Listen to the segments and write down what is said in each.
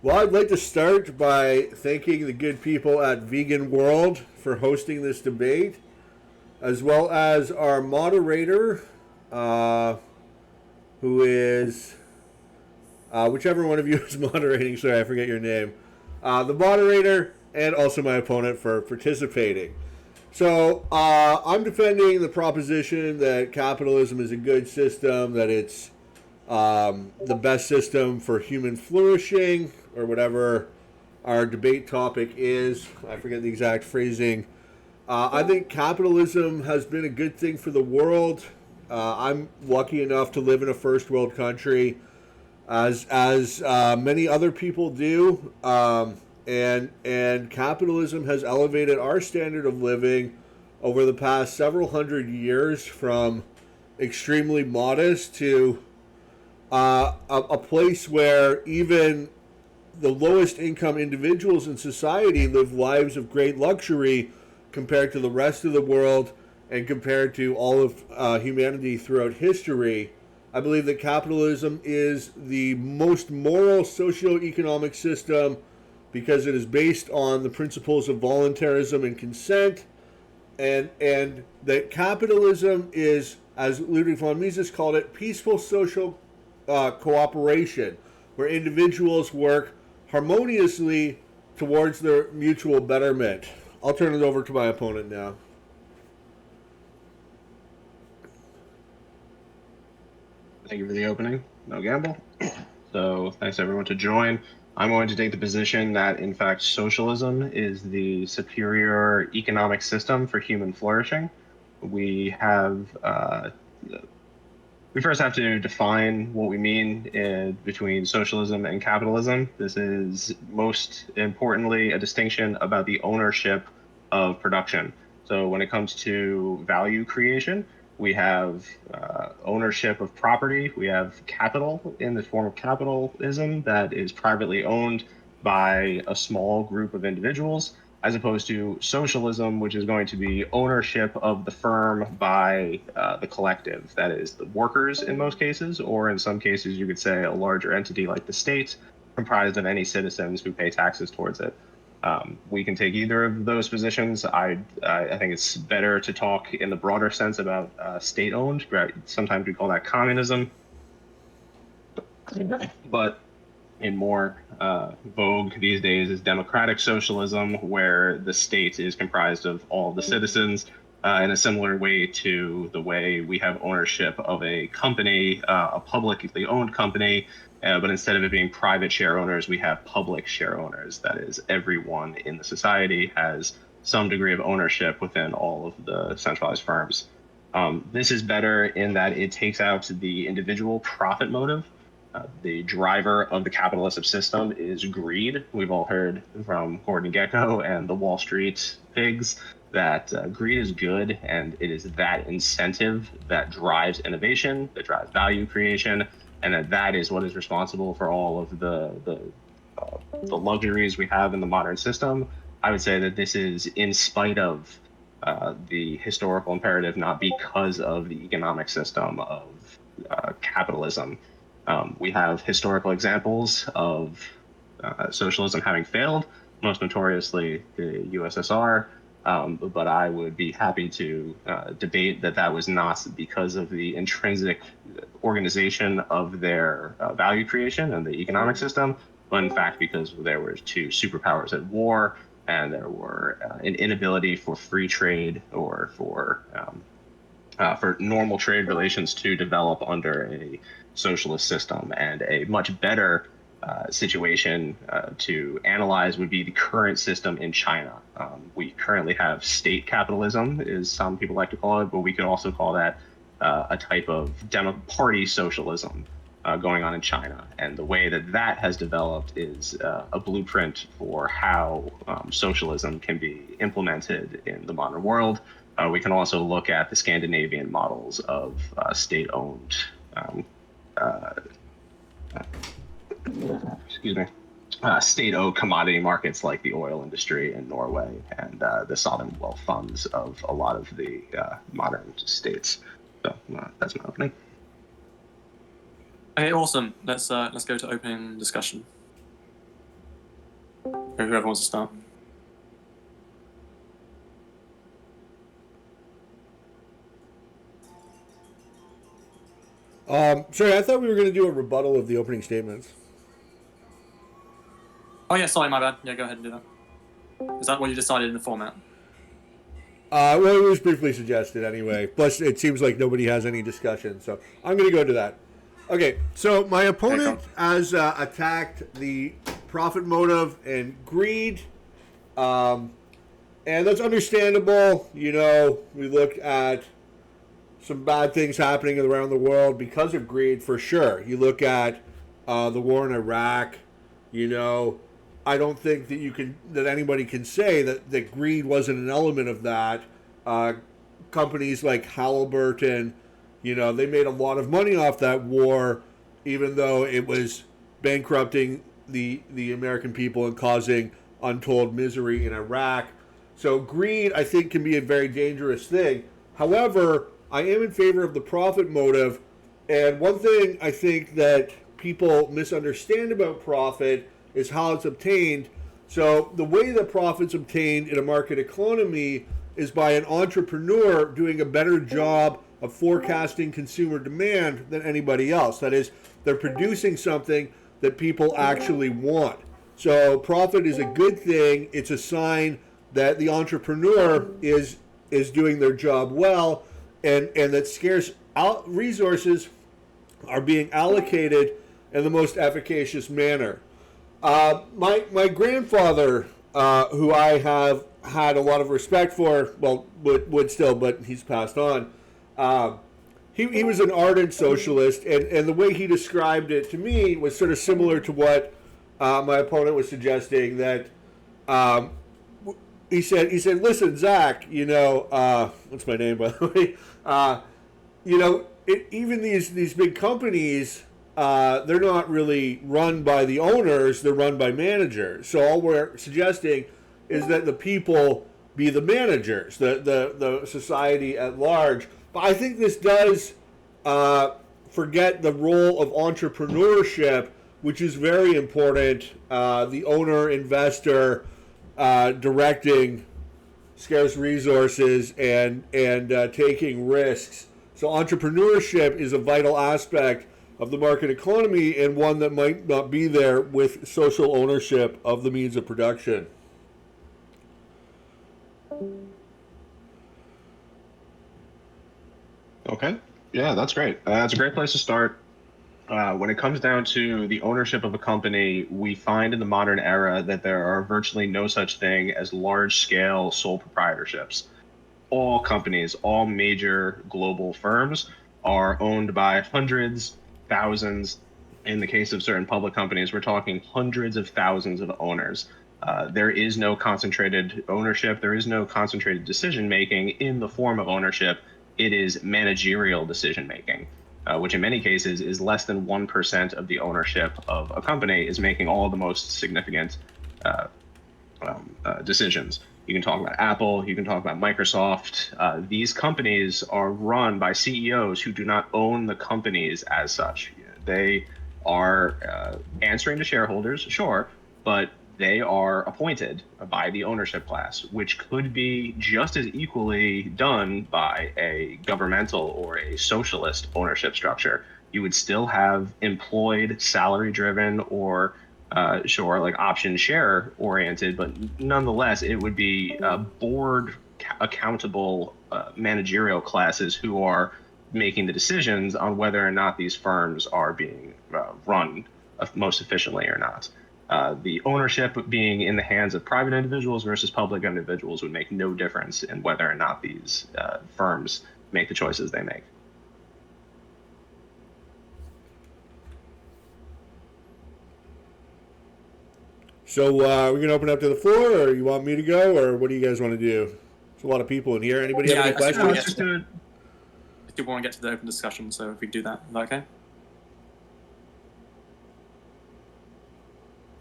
Well, I'd like to start by thanking the good people at Vegan World for hosting this debate, as well as our moderator, uh, who is whichever one of you is moderating. Sorry, I forget your name. The moderator and also my opponent for participating. So I'm defending the proposition that capitalism is a good system, that it's the best system for human flourishing, or whatever our debate topic is. I forget the exact phrasing. I think capitalism has been a good thing for the world. I'm lucky enough to live in a first world country, as many other people do, and capitalism has elevated our standard of living over the past several hundred years from extremely modest to a place where even the lowest income individuals in society live lives of great luxury compared to the rest of the world and compared to all of humanity throughout history. I believe that capitalism is the most moral socio-economic system because it is based on the principles of voluntarism and consent, and that capitalism is, as Ludwig von Mises called it, peaceful social cooperation, where individuals work harmoniously towards their mutual betterment. I'll turn it over to my opponent now. Thank you for the opening. No gamble. So thanks everyone to join. I'm going to take the position that, in fact, socialism is the superior economic system for human flourishing. We have we first have to define what we mean between socialism and capitalism. This is most importantly a distinction about the ownership of production. So when it comes to value creation, we have ownership of property. We have capital in the form of capitalism that is privately owned by a small group of individuals, as opposed to socialism, which is going to be ownership of the firm by the collective, that is the workers in most cases, or in some cases you could say a larger entity like the state, comprised of any citizens who pay taxes towards it. We can take either of those positions. I think it's better to talk in the broader sense about state-owned. Right? Sometimes we call that communism, but in more vogue these days is democratic socialism, where the state is comprised of all the citizens, in a similar way to the way we have ownership of a company, a publicly owned company, but instead of it being private share owners, we have public share owners. That is, everyone in the society has some degree of ownership within all of the centralized firms. This is better in that it takes out the individual profit motive. The driver of the capitalist system is greed. We've all heard from Gordon Gekko and the Wall Street pigs that greed is good, and it is that incentive that drives innovation, that drives value creation, and that is what is responsible for all of the luxuries we have in the modern system. I would say that this is in spite of the historical imperative, not because of the economic system of capitalism. We have historical examples of socialism having failed, most notoriously the USSR, but I would be happy to debate that that was not because of the intrinsic organization of their value creation and the economic system, but in fact because there were two superpowers at war, and there were an inability for free trade or for normal trade relations to develop under a socialist system. And a much better situation to analyze would be the current system in China. We currently have state capitalism, as some people like to call it, but we could also call that a type of party socialism going on in China. And the way that that has developed is a blueprint for how socialism can be implemented in the modern world. We can also look at the Scandinavian models of state-owned, excuse me, state-owned commodity markets like the oil industry in Norway and the sovereign wealth funds of a lot of the modern states. So that's my opening. Okay, awesome. Let's go to opening discussion. Whoever wants to start. Sorry, I thought we were going to do a rebuttal of the opening statements. Oh yeah, sorry, my bad. Yeah, go ahead and do that. Is that what you decided in the format? Well, it was briefly suggested anyway. Plus, it seems like nobody has any discussion, so I'm going to go to that. Okay, so my opponent has attacked the profit motive and greed, and that's understandable. You know, we look at some bad things happening around the world because of greed, for sure. You look at the war in Iraq. You know, I don't think that anybody can say that greed wasn't an element of that. Companies like Halliburton, you know, they made a lot of money off that war, even though it was bankrupting the American people and causing untold misery in Iraq. So greed, I think, can be a very dangerous thing. However, I am in favor of the profit motive, and one thing I think that people misunderstand about profit is how it's obtained. So the way that profit's obtained in a market economy is by an entrepreneur doing a better job of forecasting consumer demand than anybody else. That is, they're producing something that people actually want. So profit is a good thing. It's a sign that the entrepreneur is doing their job well, and that scarce resources are being allocated in the most efficacious manner. My grandfather, who I have had a lot of respect for, well, would still, but he's passed on. He was an ardent socialist, and the way he described it to me was sort of similar to what my opponent was suggesting. That he said, listen, Zach, you know, what's my name, by the way? You know, even these big companies, they're not really run by the owners, they're run by managers. So all we're suggesting is that the people be the managers, the society at large. But I think this does forget the role of entrepreneurship, which is very important. The owner, investor, directing scarce resources and taking risks. So entrepreneurship is a vital aspect of the market economy, and one that might not be there with social ownership of the means of production. Okay. Yeah, that's great. That's a great place to start. When it comes down to the ownership of a company, we find in the modern era that there are virtually no such thing as large-scale sole proprietorships. All companies, all major global firms are owned by hundreds, thousands. In the case of certain public companies, we're talking hundreds of thousands of owners. There is no concentrated ownership. There is no concentrated decision making in the form of ownership. It is managerial decision making, which in many cases is less than 1% of the ownership of a company is making all the most significant decisions. You can talk about Apple, you can talk about Microsoft. These companies are run by CEOs who do not own the companies as such. They are answering to shareholders, sure, but they are appointed by the ownership class, which could be just as equally done by a governmental or a socialist ownership structure. You would still have employed, salary-driven, or sure, like option share oriented, but nonetheless, it would be board accountable managerial classes who are making the decisions on whether or not these firms are being run most efficiently or not. The ownership being in the hands of private individuals versus public individuals would make no difference in whether or not these firms make the choices they make. So we're going to open up to the floor, or you want me to go, or what do you guys want to do? There's a lot of people in here. Anybody have any questions? Let's just do it. I do want to get to the open discussion, so if we do that, is that okay?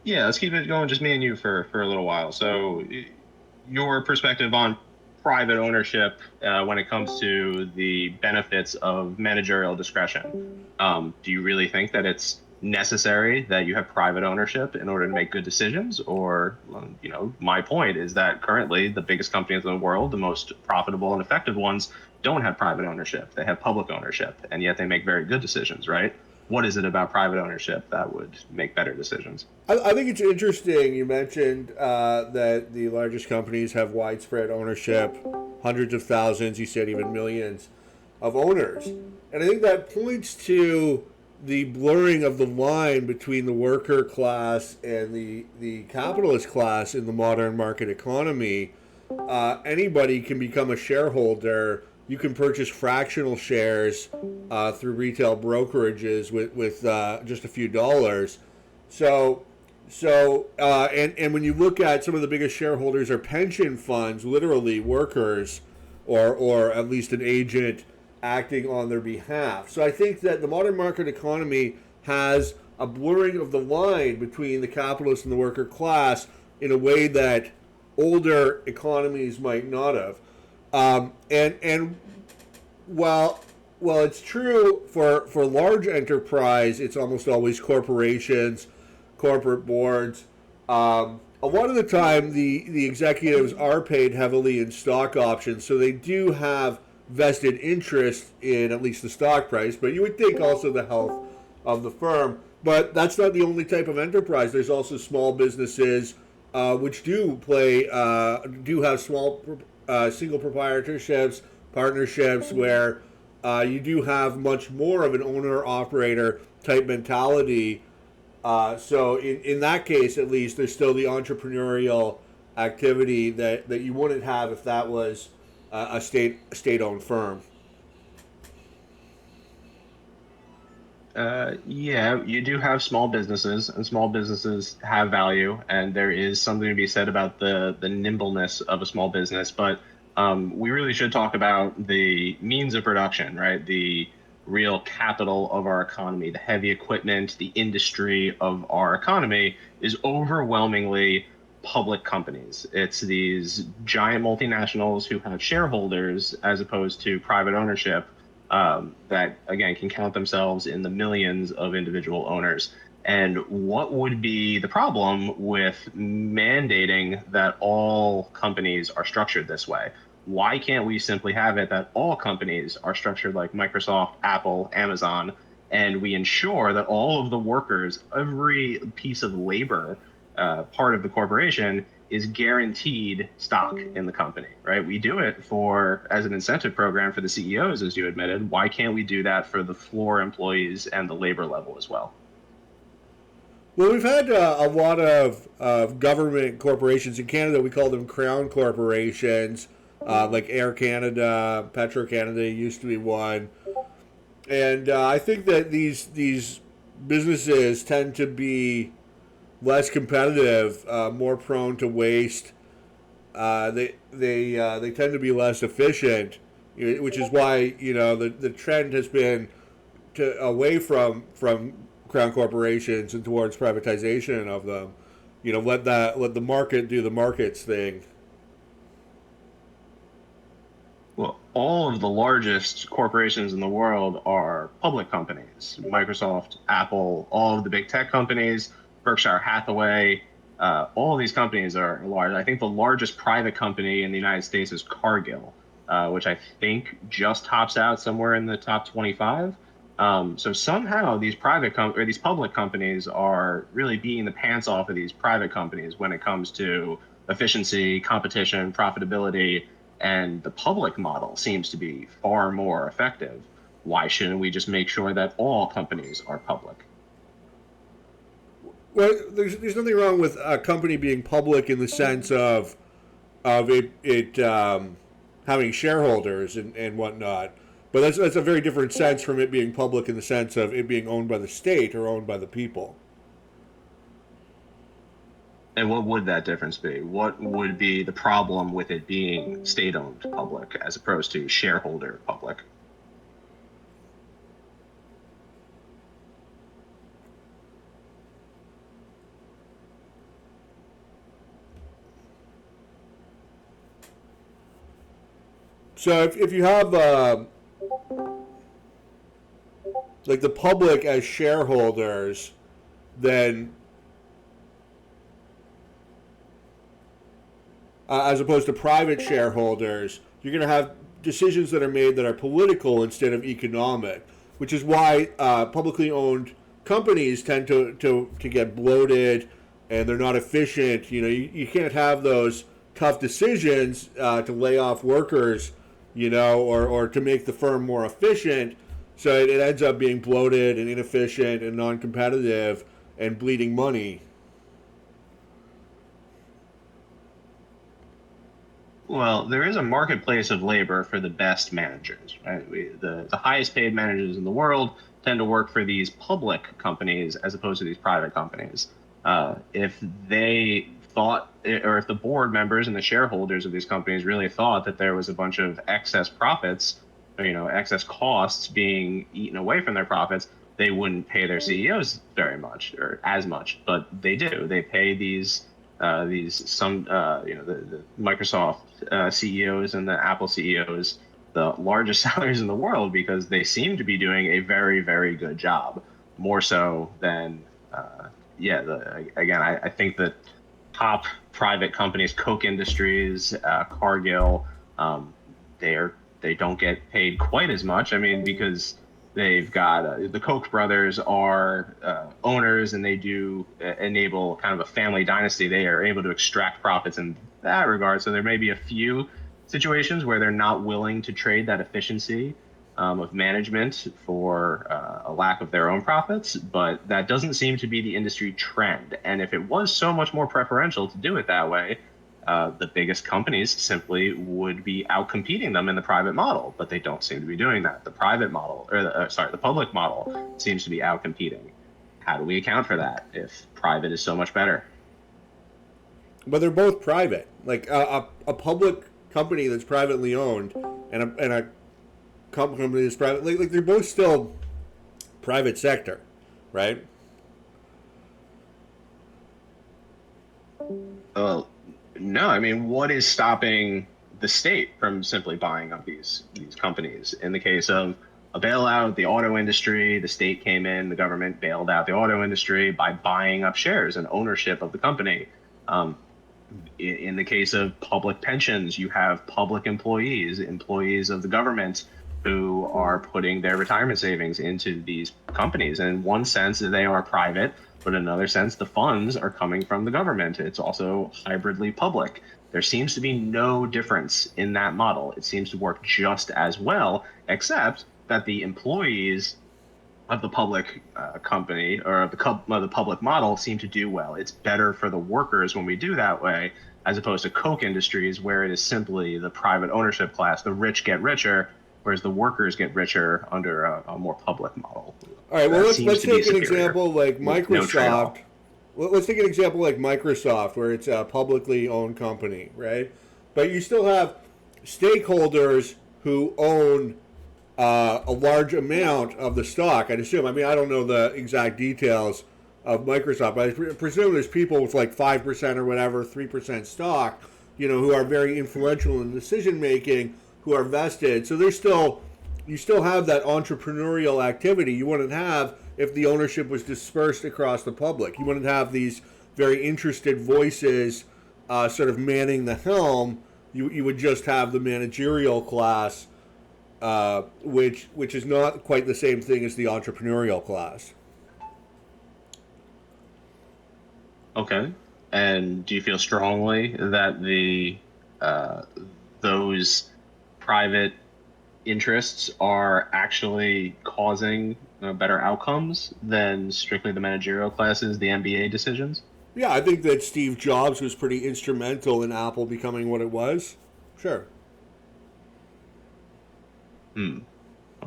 Yeah, let's keep it going, just me and you for a little while. So your perspective on private ownership when it comes to the benefits of managerial discretion. Do you really think that it's necessary that you have private ownership in order to make good decisions? Or, my point is that currently the biggest companies in the world, the most profitable and effective ones, don't have private ownership. They have public ownership, and yet they make very good decisions, right? What is it about private ownership that would make better decisions? I think it's interesting you mentioned that the largest companies have widespread ownership, hundreds of thousands, you said even millions of owners. And I think that points to the blurring of the line between the worker class and the capitalist class in the modern market economy. Anybody can become a shareholder. You can purchase fractional shares through retail brokerages with just a few dollars. So, and when you look at some of the biggest shareholders are pension funds, literally workers, or at least an agent acting on their behalf. So I think that the modern market economy has a blurring of the line between the capitalist and the worker class in a way that older economies might not have. And while it's true for large enterprise, it's almost always corporations, corporate boards. A lot of the time, the executives are paid heavily in stock options, so they do have vested interest in at least the stock price. But you would think also the health of the firm. But that's not the only type of enterprise. There's also small businesses which do have small single proprietorships, partnerships where you do have much more of an owner-operator type mentality. So in that case, at least, there's still the entrepreneurial activity that you wouldn't have if that was a state-owned firm. Yeah, you do have small businesses, and small businesses have value, and there is something to be said about the nimbleness of a small business. But we really should talk about the means of production, right? The real capital of our economy, the heavy equipment, the industry of our economy is overwhelmingly public companies. It's these giant multinationals who have shareholders as opposed to private ownership that, again, can count themselves in the millions of individual owners. And what would be the problem with mandating that all companies are structured this way? Why can't we simply have it that all companies are structured like Microsoft, Apple, Amazon, and we ensure that all of the workers, every piece of labor part of the corporation is guaranteed stock in the company, right? We do it as an incentive program for the CEOs, as you admitted. Why can't we do that for the floor employees and the labor level as well? Well, we've had a lot of government corporations in Canada. We call them crown corporations, like Air Canada, Petro Canada used to be one, and I think that these businesses tend to be less competitive, more prone to waste. They tend to be less efficient, which is why the trend has been away from crown corporations and towards privatization of them. Let the market do the markets thing. Well, all of the largest corporations in the world are public companies. Microsoft, Apple, all of the big tech companies, Berkshire Hathaway, all of these companies are large. I think the largest private company in the United States is Cargill, which I think just tops out somewhere in the top 25. So somehow these these public companies are really beating the pants off of these private companies when it comes to efficiency, competition, profitability, and the public model seems to be far more effective. Why shouldn't we just make sure that all companies are public? Well, there's nothing wrong with a company being public in the sense of it having shareholders and whatnot. But that's a very different sense from it being public in the sense of it being owned by the state or owned by the people. And what would that difference be? What would be the problem with it being state-owned public as opposed to shareholder public? So if you have like the public as shareholders, then as opposed to private shareholders, you're going to have decisions that are made that are political instead of economic, which is why publicly owned companies tend to get bloated and they're not efficient. You can't have those tough decisions to lay off workers, or to make the firm more efficient. So it ends up being bloated and inefficient and non-competitive and bleeding money. Well, there is a marketplace of labor for the best managers, right? The highest paid managers in the world tend to work for these public companies as opposed to these private companies. If they thought, or if the board members and the shareholders of these companies really thought that there was a bunch of excess profits, or, excess costs being eaten away from their profits, they wouldn't pay their CEOs very much or as much, but they do. They pay the Microsoft CEOs and the Apple CEOs the largest salaries in the world because they seem to be doing a very, very good job, more so than I think that top private companies, Koch Industries, Cargill, they don't get paid quite as much. I mean, because they've got the Koch brothers are owners, and they do enable kind of a family dynasty. They are able to extract profits in that regard. So there may be a few situations where they're not willing to trade that efficiency of management for a lack of their own profits, but that doesn't seem to be the industry trend. And if it was so much more preferential to do it that way, the biggest companies simply would be outcompeting them in the private model, but they don't seem to be doing that. The private model, or the public model, seems to be outcompeting. How do we account for that if private is so much better? But they're both private. Like a public company that's privately owned and a company that's private, like they're both still private sector, right? Well, no. I mean, what is stopping the state from simply buying up these companies? In the case of a bailout, the auto industry, the state came in, the government bailed out the auto industry by buying up shares and ownership of the company. In the case of public pensions, you have public employees of the government who are putting their retirement savings into these companies. And in one sense, they are private, but in another sense, the funds are coming from the government. It's also hybridly public. There seems to be no difference in that model. It seems to work just as well, except that the employees of the public company or of the public model seem to do well. It's better for the workers when we do that way, as opposed to Koch Industries, where it is simply the private ownership class. The rich get richer, whereas the workers get richer under a more public model. All right, well, let's take an superior. example like Microsoft. Let's take an example like Microsoft, where it's a publicly owned company, right? But you still have stakeholders who own a large amount of the stock, I'd assume. I mean, I don't know the exact details of Microsoft, but I presume there's people with like 5% or whatever, 3% stock, who are very influential in decision making, who are vested. So you still have that entrepreneurial activity you wouldn't have if the ownership was dispersed across the public. You wouldn't have these very interested voices sort of manning the helm. You would just have the managerial class, which is not quite the same thing as the entrepreneurial class. Okay. And do you feel strongly that those private interests are actually causing better outcomes than strictly the managerial classes, the MBA decisions? Yeah, I think that Steve Jobs was pretty instrumental in Apple becoming what it was. Sure.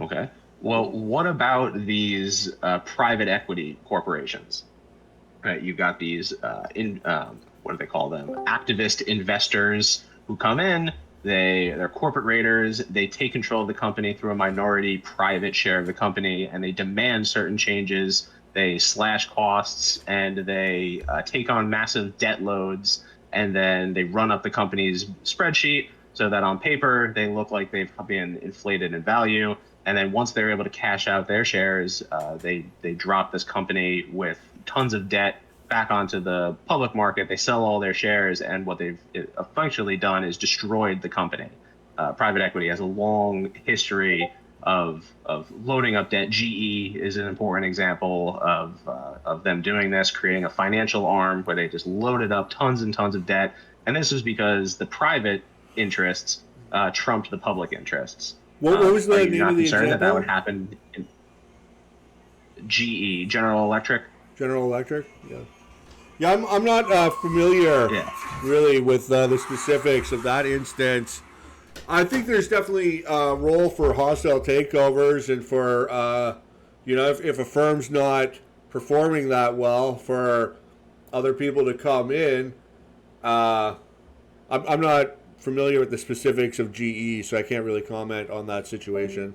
Okay. Well, what about these private equity corporations? Right, you've got these what do they call them? Activist investors who come in. They're corporate raiders. They take control of the company through a minority private share of the company, and they demand certain changes. They slash costs, and they take on massive debt loads, and then they run up the company's spreadsheet so that on paper they look like they've been inflated in value. And then once they're able to cash out their shares, they drop this company with tons of debt back onto the public market. They sell all their shares, and what they've effectively done is destroyed the company. Private equity has a long history of loading up debt. GE is an important example of them doing this, creating a financial arm where they just loaded up tons and tons of debt. And this was because the private interests trumped the public interests. What was Are the you name not of the concerned that example? would happen in GE, General Electric? General Electric? Yeah. Yeah, I'm not familiar Yeah. really with the specifics of that instance. I think there's definitely a role for hostile takeovers and for, if a firm's not performing that well, for other people to come in. I'm not familiar with the specifics of GE, so I can't really comment on that situation.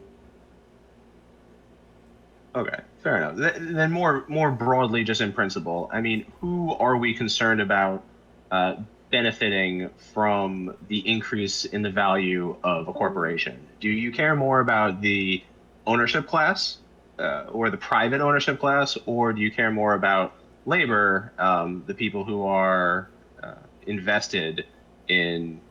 Okay, fair enough. Then more broadly, just in principle, I mean, who are we concerned about uh, benefiting from the increase in the value of a corporation? Do you care more about the ownership class or the private ownership class, or do you care more about labor, the people who are invested in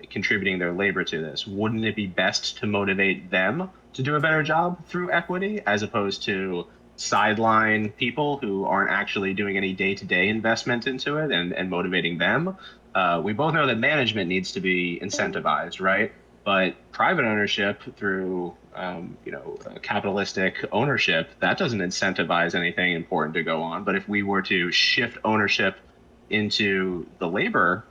contributing their labor to this? Wouldn't it be best to motivate them to do a better job through equity as opposed to sideline people who aren't actually doing any day-to-day investment into it and motivating them? We both know that management needs to be incentivized, right? But private ownership through capitalistic ownership, that doesn't incentivize anything important to go on. But if we were to shift ownership into the labor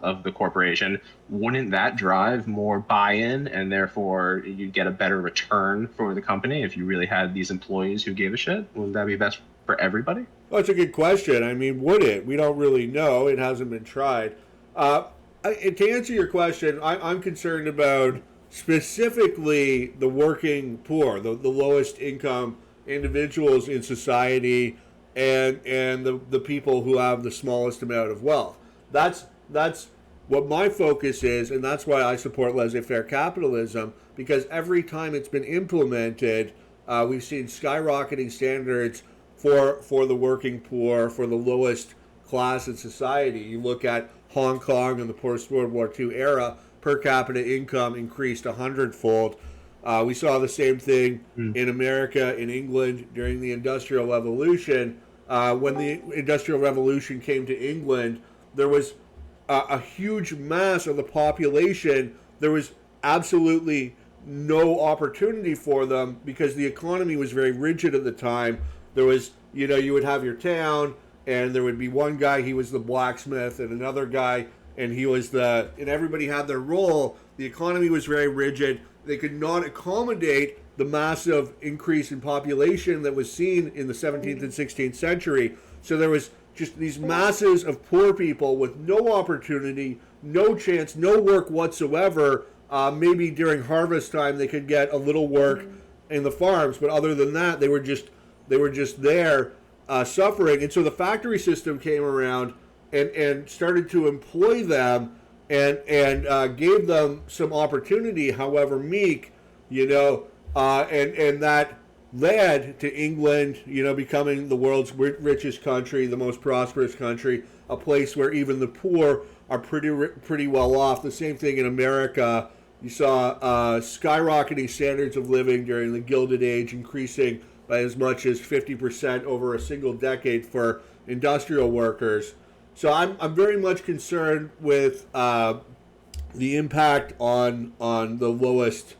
of the corporation, wouldn't that drive more buy-in, and therefore you'd get a better return for the company if you really had these employees who gave a shit? Wouldn't that be best for everybody? Well, that's a good question. I mean, would it? We don't really know. It hasn't been tried. To answer your question, I'm concerned about specifically the working poor, the lowest income individuals in society, and the people who have the smallest amount of wealth. That's what my focus is, and that's why I support laissez-faire capitalism, because every time it's been implemented, we've seen skyrocketing standards for the working poor, for the lowest class in society. You look at Hong Kong in the post-World War II era, per capita income increased 100-fold. We saw the same thing in America, in England, during the Industrial Revolution. When the Industrial Revolution came to England, there was a huge mass of the population. There was absolutely no opportunity for them because the economy was very rigid at the time. There was, you would have your town, and there would be one guy, he was the blacksmith, and another guy, and and everybody had their role. The economy was very rigid. They could not accommodate the massive increase in population that was seen in the 17th and 16th century. So there was just these masses of poor people with no opportunity, no chance, no work whatsoever. Maybe during harvest time they could get a little work in the farms, but other than that, they were just there suffering. And so the factory system came around and started to employ them and gave them some opportunity, however meek, and that led to England, becoming the world's richest country, the most prosperous country, a place where even the poor are pretty well off. The same thing in America. You saw skyrocketing standards of living during the Gilded Age, increasing by as much as 50% over a single decade for industrial workers. So I'm very much concerned with the impact on the lowest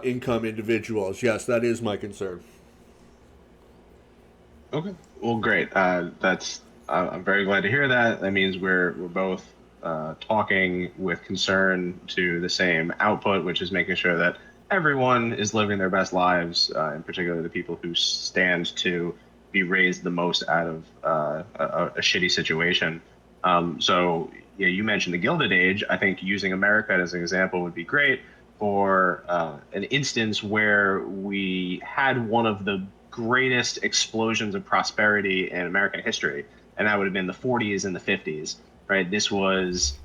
income individuals. Yes, that is my concern. Okay. Well, great. I'm very glad to hear that. That means we're both talking with concern to the same output, which is making sure that everyone is living their best lives, in particular the people who stand to be raised the most out of a shitty situation. So yeah, you mentioned the Gilded Age. I think using America as an example would be great for an instance where we had one of the greatest explosions of prosperity in American history, and that would have been the 40s and the 50s, right? This was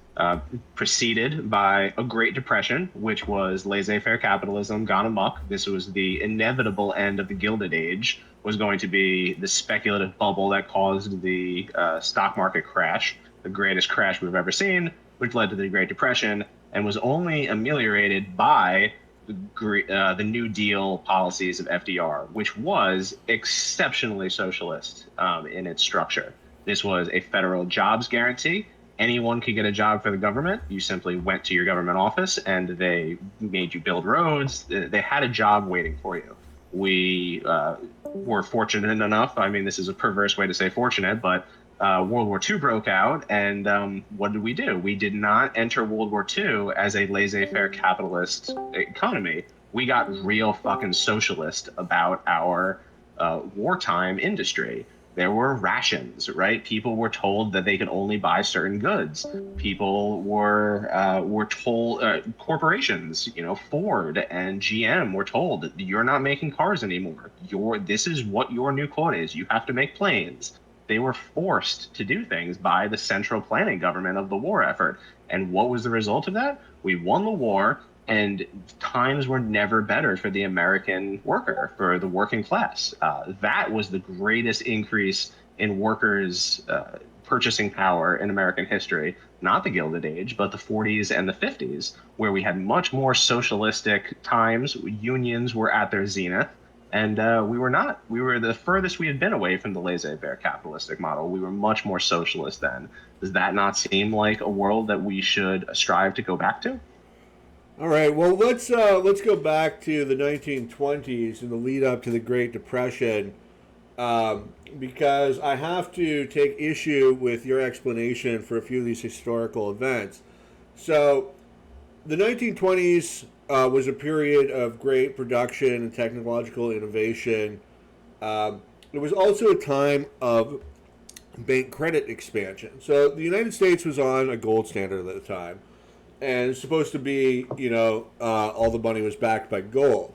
preceded by a Great Depression, which was laissez-faire capitalism gone amok. This was the inevitable end of the Gilded Age, was going to be the speculative bubble that caused the stock market crash, the greatest crash we've ever seen, which led to the Great Depression, and was only ameliorated by the New Deal policies of FDR, which was exceptionally socialist in its structure. This was a federal jobs guarantee. Anyone could get a job for the government. You simply went to your government office and they made you build roads. They had a job waiting for you. We were fortunate enough. I mean, this is a perverse way to say fortunate, but World War II broke out, and what did we do? We did not enter World War II as a laissez-faire capitalist economy. We got real fucking socialist about our wartime industry. There were rations, right? People were told that they could only buy certain goods. People were told, corporations, Ford and GM were told that you're not making cars anymore. This is what your new quota is. You have to make planes. They were forced to do things by the central planning government of the war effort. And what was the result of that? We won the war, and times were never better for the American worker, for the working class. That was the greatest increase in workers' purchasing power in American history, not the Gilded Age, but the 40s and the 50s, where we had much more socialistic times. Unions were at their zenith. And we were not. We were the furthest we had been away from the laissez-faire capitalistic model. We were much more socialist then. Does that not seem like a world that we should strive to go back to? All right. Well, let's go back to the 1920s and the lead up to the Great Depression, because I have to take issue with your explanation for a few of these historical events. So, the 1920s was a period of great production and technological innovation. It was also a time of bank credit expansion. So the United States was on a gold standard at the time, and it's supposed to be, all the money was backed by gold.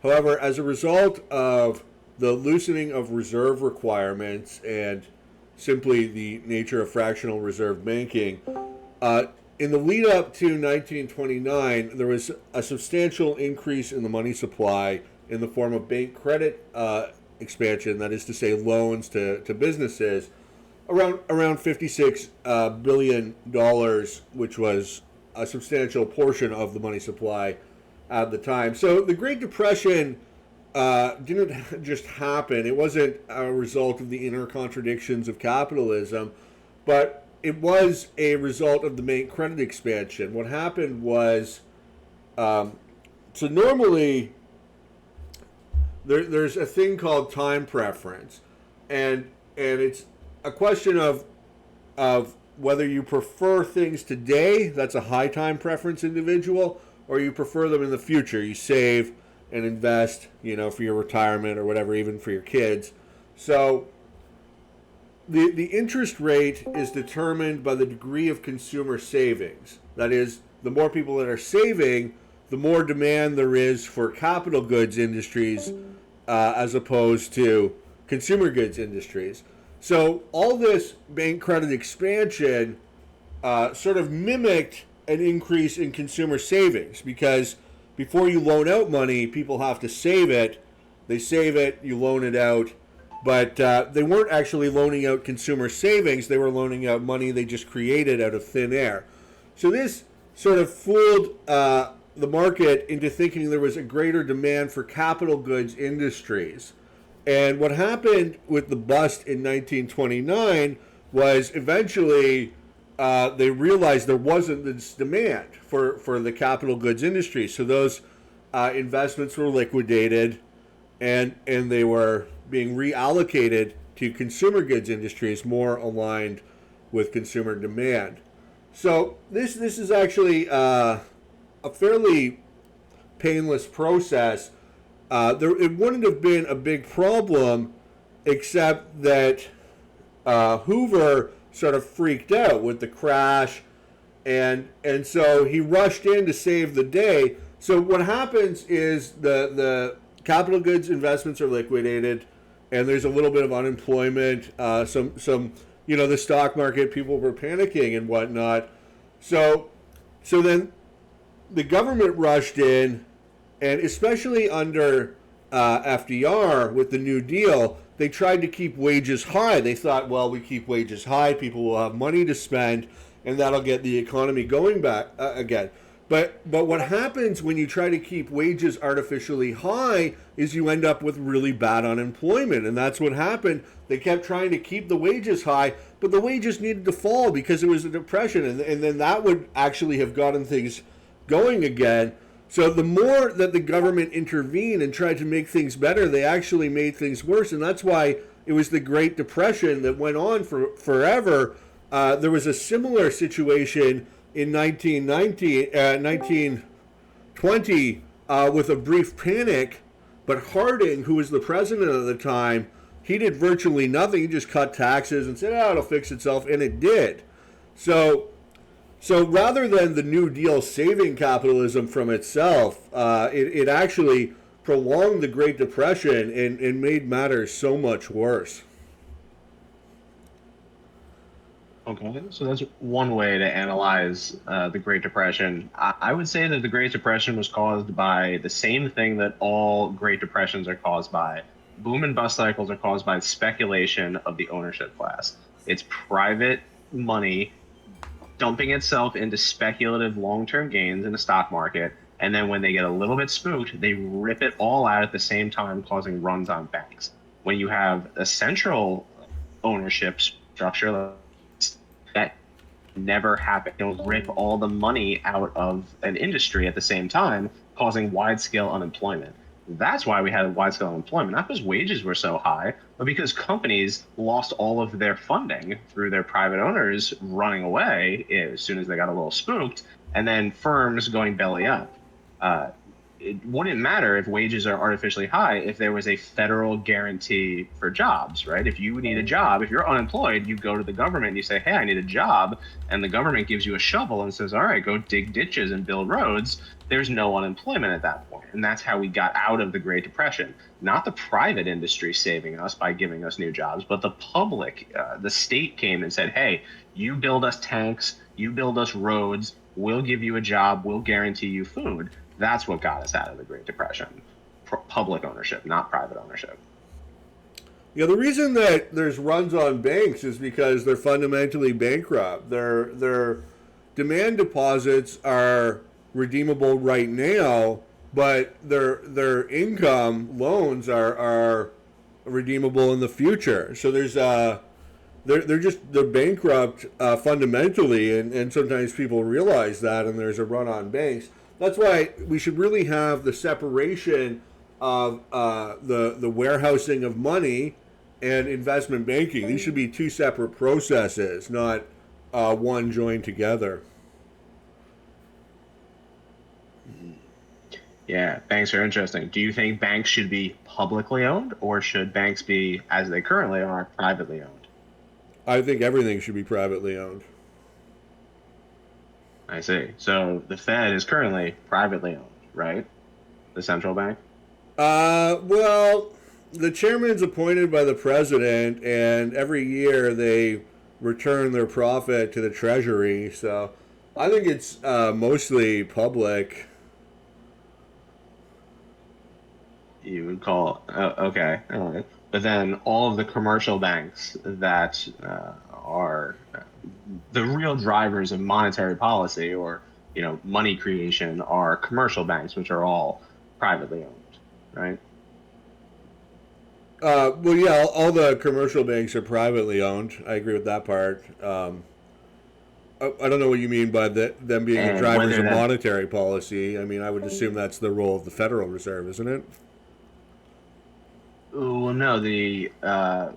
However, as a result of the loosening of reserve requirements and simply the nature of fractional reserve banking, in the lead up to 1929, there was a substantial increase in the money supply in the form of bank credit expansion, that is to say loans to businesses, around $56 billion, which was a substantial portion of the money supply at the time. So the Great Depression didn't just happen. It wasn't a result of the inner contradictions of capitalism, but it was a result of the bank credit expansion. What happened was, so normally there's a thing called time preference, and it's a question of whether you prefer things today, that's a high time preference individual, or you prefer them in the future. You save and invest, for your retirement or whatever, even for your kids. So the interest rate is determined by the degree of consumer savings. That is, the more people that are saving, the more demand there is for capital goods industries as opposed to consumer goods industries. So all this bank credit expansion sort of mimicked an increase in consumer savings, because before you loan out money, people have to save it. They save it, you loan it out. But they weren't actually loaning out consumer savings. They were loaning out money they just created out of thin air. So this sort of fooled the market into thinking there was a greater demand for capital goods industries. And what happened with the bust in 1929 was eventually they realized there wasn't this demand for the capital goods industry. So those investments were liquidated, and they were being reallocated to consumer goods industries more aligned with consumer demand. So this is actually a fairly painless process. It wouldn't have been a big problem, except that Hoover sort of freaked out with the crash, and so he rushed in to save the day. So what happens is the capital goods investments are liquidated, and there's a little bit of unemployment. The stock market, people were panicking and whatnot. So, so then the government rushed in, and especially under FDR with the New Deal, they tried to keep wages high. They thought, well, we keep wages high, people will have money to spend, and that'll get the economy going back again. But what happens when you try to keep wages artificially high is you end up with really bad unemployment, and that's what happened. They kept trying to keep the wages high, but the wages needed to fall because it was a depression, and then that would actually have gotten things going again. So the more that the government intervened and tried to make things better, they actually made things worse, and that's why it was the Great Depression that went on for forever. There was a similar situation in 1920 with a brief panic, but Harding, who was the president at the time, he did virtually nothing. He just cut taxes and said, "Oh, it'll fix itself," and it did. So rather than the New Deal saving capitalism from itself, it actually prolonged the Great Depression and made matters so much worse. Okay, so that's one way to analyze the Great Depression. I would say that the Great Depression was caused by the same thing that all Great Depressions are caused by. Boom and bust cycles are caused by speculation of the ownership class. It's private money dumping itself into speculative long-term gains in the stock market, and then when they get a little bit spooked, they rip it all out at the same time, causing runs on banks. When you have a central ownership structure, that never happened. It'll rip all the money out of an industry at the same time, causing wide-scale unemployment. That's why we had wide-scale unemployment, not because wages were so high, but because companies lost all of their funding through their private owners running away as soon as they got a little spooked, and then firms going belly up. It wouldn't matter if wages are artificially high if there was a federal guarantee for jobs, right? If you need a job, if you're unemployed, you go to the government and you say, "Hey, I need a job," and the government gives you a shovel and says, "All right, go dig ditches and build roads." There's no unemployment at that point. And that's how we got out of the Great Depression. Not the private industry saving us by giving us new jobs, but the public, the state came and said, "Hey, you build us tanks, you build us roads, we'll give you a job, we'll guarantee you food." That's what got us out of the Great Depression. Public ownership, not private ownership. Yeah, the reason that there's runs on banks is because they're fundamentally bankrupt. Their demand deposits are redeemable right now, but their income loans are redeemable in the future. So they're bankrupt fundamentally, and sometimes people realize that, and there's a run on banks. That's why we should really have the separation of the warehousing of money and investment banking. These should be two separate processes, not one joined together. Yeah, banks are interesting. Do you think banks should be publicly owned, or should banks be, as they currently are, privately owned? I think everything should be privately owned. I see. So the Fed is currently privately owned, right? The central bank? Well, the chairman's appointed by the president, and every year they return their profit to the treasury. So I think it's mostly public. You would call, okay, all right. But then all of the commercial banks that are the real drivers of monetary policy, or money creation, are commercial banks, which are all privately owned, right? Well, yeah, all the commercial banks are privately owned. I agree with that part. I don't know what you mean by them being the drivers of monetary policy. I mean, I would assume that's the role of the Federal Reserve, isn't it? Well, no, the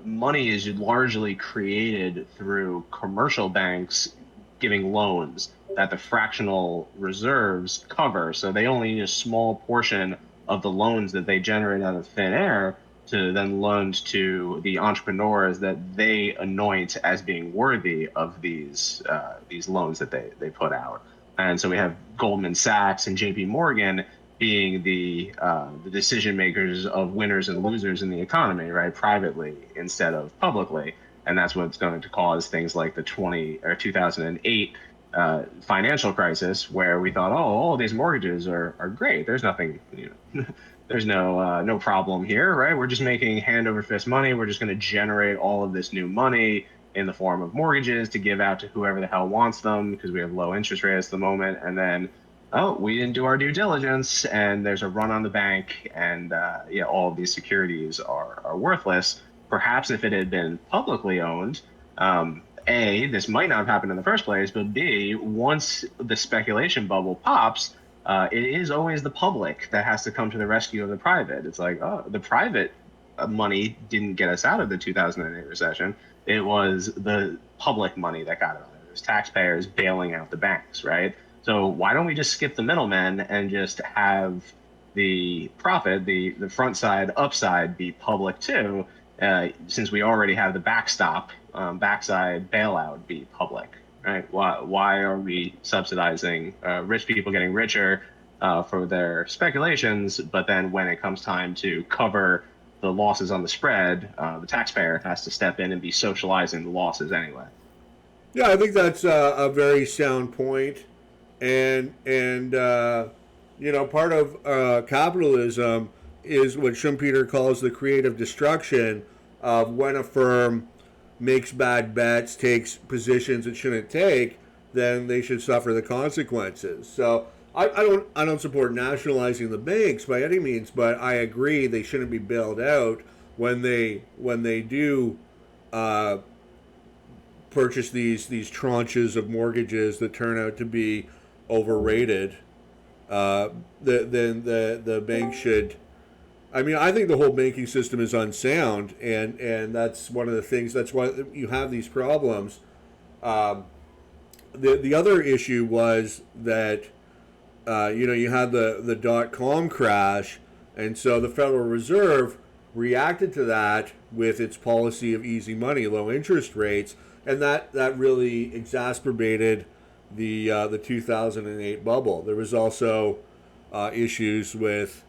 money is largely created through commercial banks giving loans that the fractional reserves cover. So they only need a small portion of the loans that they generate out of thin air to then loan to the entrepreneurs that they anoint as being worthy of these loans that they put out. And so we have Goldman Sachs and J.P. Morgan being the decision makers of winners and losers in the economy, right, privately instead of publicly. And that's what's going to cause things like the 2008 financial crisis where we thought, oh, all these mortgages are great. There's nothing, there's no problem here, right? We're just making hand over fist money. We're just going to generate all of this new money in the form of mortgages to give out to whoever the hell wants them because we have low interest rates at the moment. And then, oh, we didn't do our due diligence, and there's a run on the bank, and all of these securities are worthless. Perhaps if it had been publicly owned, A, this might not have happened in the first place, but B, once the speculation bubble pops, it is always the public that has to come to the rescue of the private. It's like, oh, the private money didn't get us out of the 2008 recession. It was the public money that got it out. It was taxpayers bailing out the banks, right? So why don't we just skip the middlemen and just have the profit, the front side, upside be public too, since we already have the backstop, backside bailout be public, right? Why are we subsidizing rich people getting richer for their speculations, but then when it comes time to cover the losses on the spread, the taxpayer has to step in and be socializing the losses anyway? Yeah, I think that's a very sound point, and part of capitalism is what Schumpeter calls the creative destruction of when a firm makes bad bets, takes positions it shouldn't take, then they should suffer the consequences. So I don't support nationalizing the banks by any means, but I agree they shouldn't be bailed out when they do purchase these tranches of mortgages that turn out to be overrated. Then the bank should. I mean, I think the whole banking system is unsound, and that's one of the things. That's why you have these problems. The other issue was that you had the .com crash, and so the Federal Reserve reacted to that with its policy of easy money, low interest rates, and that really exacerbated the 2008 bubble. There was also issues with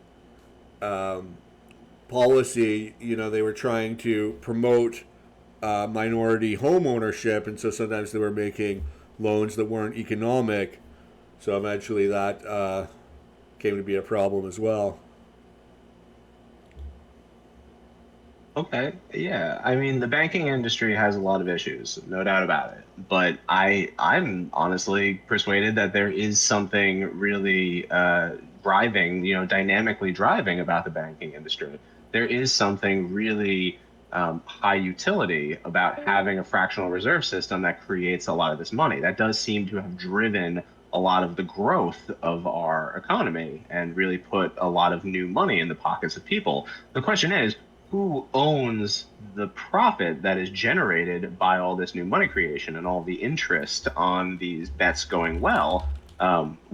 policy. They were trying to promote minority home ownership, and so sometimes they were making loans that weren't economic. So eventually that came to be a problem as well. Okay, yeah. I mean, the banking industry has a lot of issues, no doubt about it. But I'm honestly persuaded that there is something really driving, dynamically driving about the banking industry. There is something really high utility about having a fractional reserve system that creates a lot of this money. That does seem to have driven a lot of the growth of our economy and really put a lot of new money in the pockets of people. The question is, who owns the profit that is generated by all this new money creation and all the interest on these bets going well?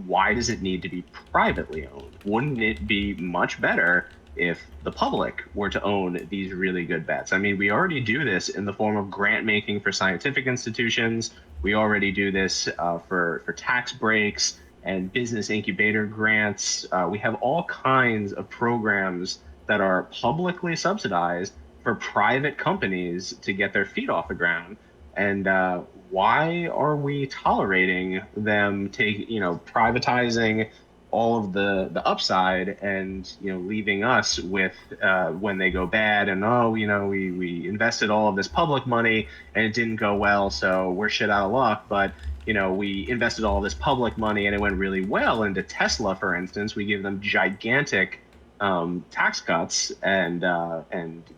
Why does it need to be privately owned? Wouldn't it be much better if the public were to own these really good bets? I mean, we already do this in the form of grant making for scientific institutions. We already do this for tax breaks and business incubator grants. We have all kinds of programs that are publicly subsidized for private companies to get their feet off the ground. And why are we tolerating them privatizing all of the upside and leaving us with when they go bad and we invested all of this public money and it didn't go well, so we're shit out of luck. But we invested all this public money and it went really well into Tesla, for instance. We give them gigantic tax cuts and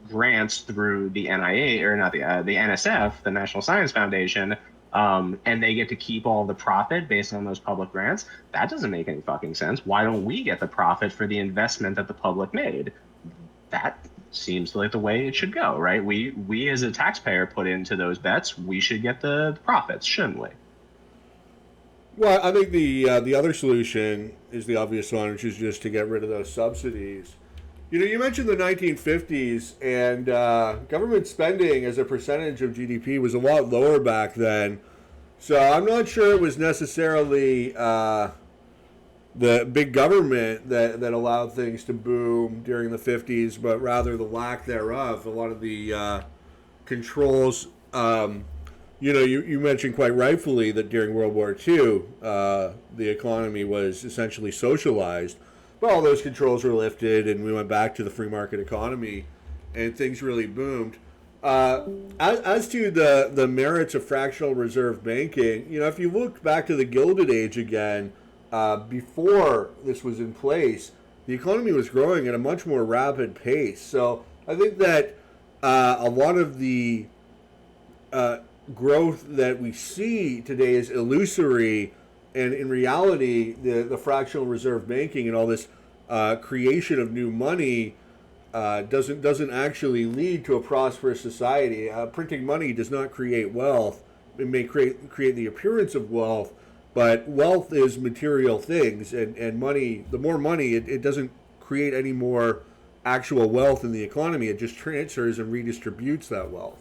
grants through the NIA, or not the NSF, the National Science Foundation, and they get to keep all the profit based on those public grants. That doesn't make any fucking sense. Why don't we get the profit for the investment that the public made? That seems like the way it should go, right? We as a taxpayer put into those bets. We should get the profits, shouldn't we? Well, I think the other solution is the obvious one, which is just to get rid of those subsidies. You mentioned the 1950s, and government spending as a percentage of GDP was a lot lower back then. So I'm not sure it was necessarily the big government that allowed things to boom during the 50s, but rather the lack thereof. A lot of the controls You mentioned quite rightfully that during World War II, the economy was essentially socialized, but all those controls were lifted, and we went back to the free market economy, and things really boomed. Uh, as to the merits of fractional reserve banking, if you look back to the Gilded Age again, before this was in place, the economy was growing at a much more rapid pace. So I think that a lot of the uh, growth that we see today is illusory, and in reality, the fractional reserve banking and all this creation of new money doesn't actually lead to a prosperous society. Printing money does not create wealth. It may create the appearance of wealth, but wealth is material things, and money. The more money, it doesn't create any more actual wealth in the economy. It just transfers and redistributes that wealth.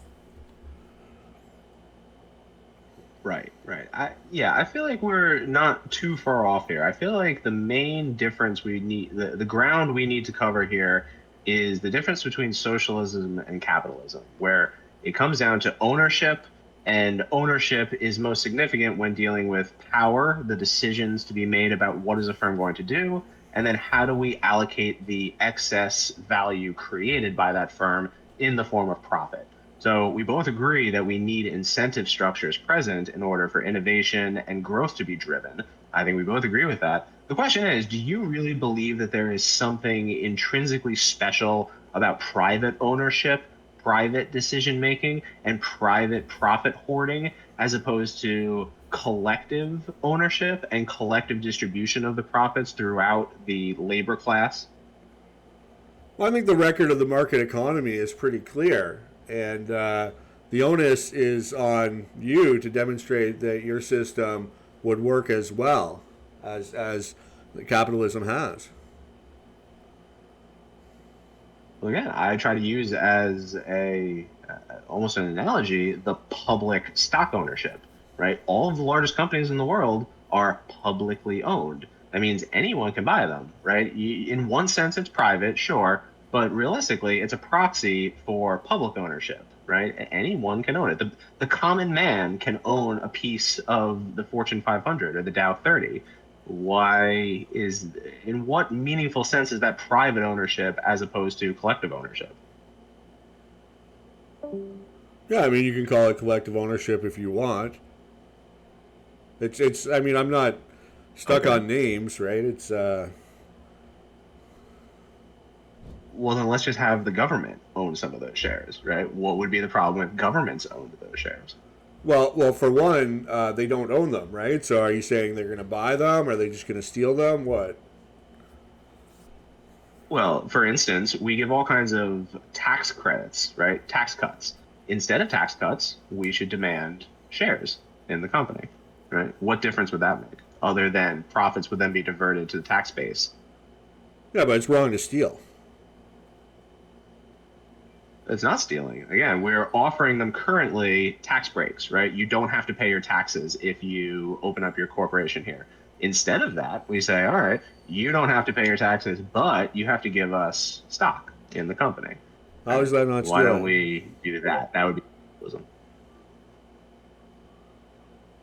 Right, right. I feel like we're not too far off here. I feel like the main difference we need, the ground we need to cover here is the difference between socialism and capitalism, where it comes down to ownership, and ownership is most significant when dealing with power, the decisions to be made about what is a firm going to do, and then how do we allocate the excess value created by that firm in the form of profit. So we both agree that we need incentive structures present in order for innovation and growth to be driven. I think we both agree with that. The question is, do you really believe that there is something intrinsically special about private ownership, private decision making, and private profit hoarding as opposed to collective ownership and collective distribution of the profits throughout the labor class? Well, I think the record of the market economy is pretty clear, and the onus is on you to demonstrate that your system would work as well as the capitalism has. Well, again, I try to use as a almost an analogy the public stock ownership, right? All of the largest companies in the world are publicly owned. That means anyone can buy them, right? In one sense, it's private, sure, but realistically, it's a proxy for public ownership, right? Anyone can own it. The common man can own a piece of the Fortune 500 or the Dow 30. Why is, in what meaningful sense is that private ownership as opposed to collective ownership? Yeah, I mean, you can call it collective ownership if you want. It's. I mean, I'm not stuck Okay. on names, right? It's. Well, then let's just have the government own some of those shares, right? What would be the problem if governments owned those shares? Well, for one, they don't own them, right? So, are you saying they're going to buy them? Are they just going to steal them? What? Well, for instance, we give all kinds of tax credits, right? Tax cuts. Instead of tax cuts, we should demand shares in the company, right? What difference would that make? Other than profits would then be diverted to the tax base. Yeah, but it's wrong to steal. It's not stealing. Again, we're offering them currently tax breaks, right? You don't have to pay your taxes if you open up your corporation here. Instead of that, we say, all right, you don't have to pay your taxes, but you have to give us stock in the company. How Right? is that not Why don't stealing? we do that? That would be capitalism.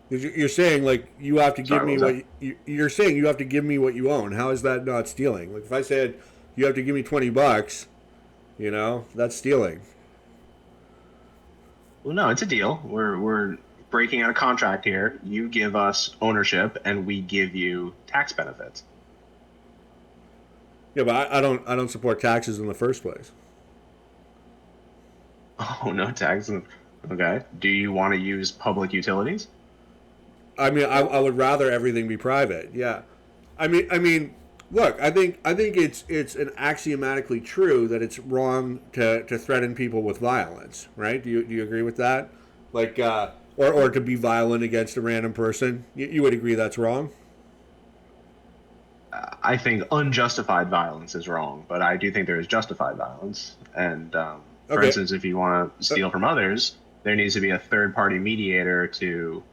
You're saying like you have to give Sorry, what me was what that? you're saying you have to give me what you own. How is that not stealing? Like if I said you have to give me $20, that's stealing. Well, no, it's a deal. We're breaking out a contract here. You give us ownership, and we give you tax benefits. Yeah, but I don't support taxes in the first place. Oh, no tax. Okay. Do you want to use public utilities? I mean, I would rather everything be private. Yeah, I mean, look, I think it's an axiomatically true that it's wrong to threaten people with violence, right? Do you agree with that? Like, or to be violent against a random person, you would agree that's wrong. I think unjustified violence is wrong, but I do think there is justified violence. And for Okay, instance, if you want to uh, steal from others, there needs to be a third party mediator to,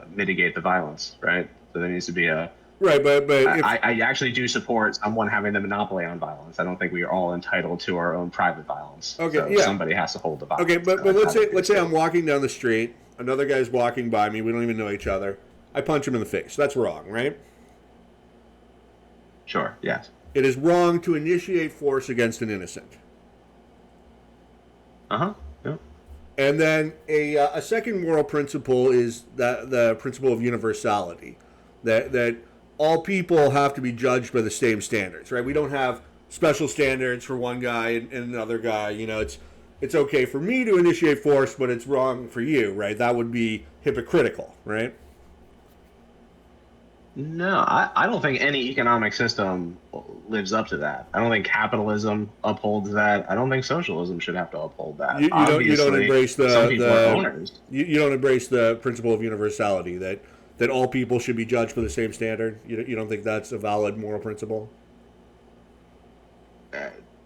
mitigate the violence, right? So there needs to be a. right, but if I actually do support someone having the monopoly on violence. I don't think we are all entitled to our own private violence. okay, So yeah, somebody has to hold the okay, violence. but I let's don't say think let's it's say I'm stealing. walking down the street. Another guy's walking by me. We don't even know each other. I punch him in the face. That's wrong, right? Sure. Yes. It is wrong to initiate force against an innocent. Uh-huh. Yeah. And then a second moral principle is the principle of universality, that all people have to be judged by the same standards, right? We don't have special standards for one guy and another guy. You know, it's okay for me to initiate force, but it's wrong for you, right? That would be hypocritical, right? No, I don't think any economic system lives up to that. I don't think capitalism upholds that. I don't think socialism should have to uphold that. You don't embrace some people are owners. You don't embrace the principle of universality, that all people should be judged for the same standard. You don't think that's a valid moral principle?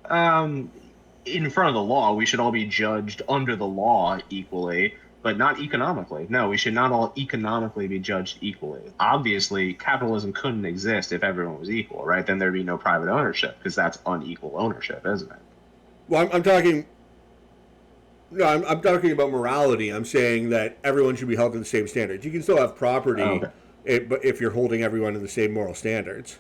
In front of the law, we should all be judged under the law equally, but not economically. No, we should not all economically be judged equally. Obviously, capitalism couldn't exist if everyone was equal, right? Then there'd be no private ownership, because that's unequal ownership, isn't it? Well, I'm talking about morality. I'm saying that everyone should be held to the same standards. You can still have property, but if you're holding everyone to the same moral standards,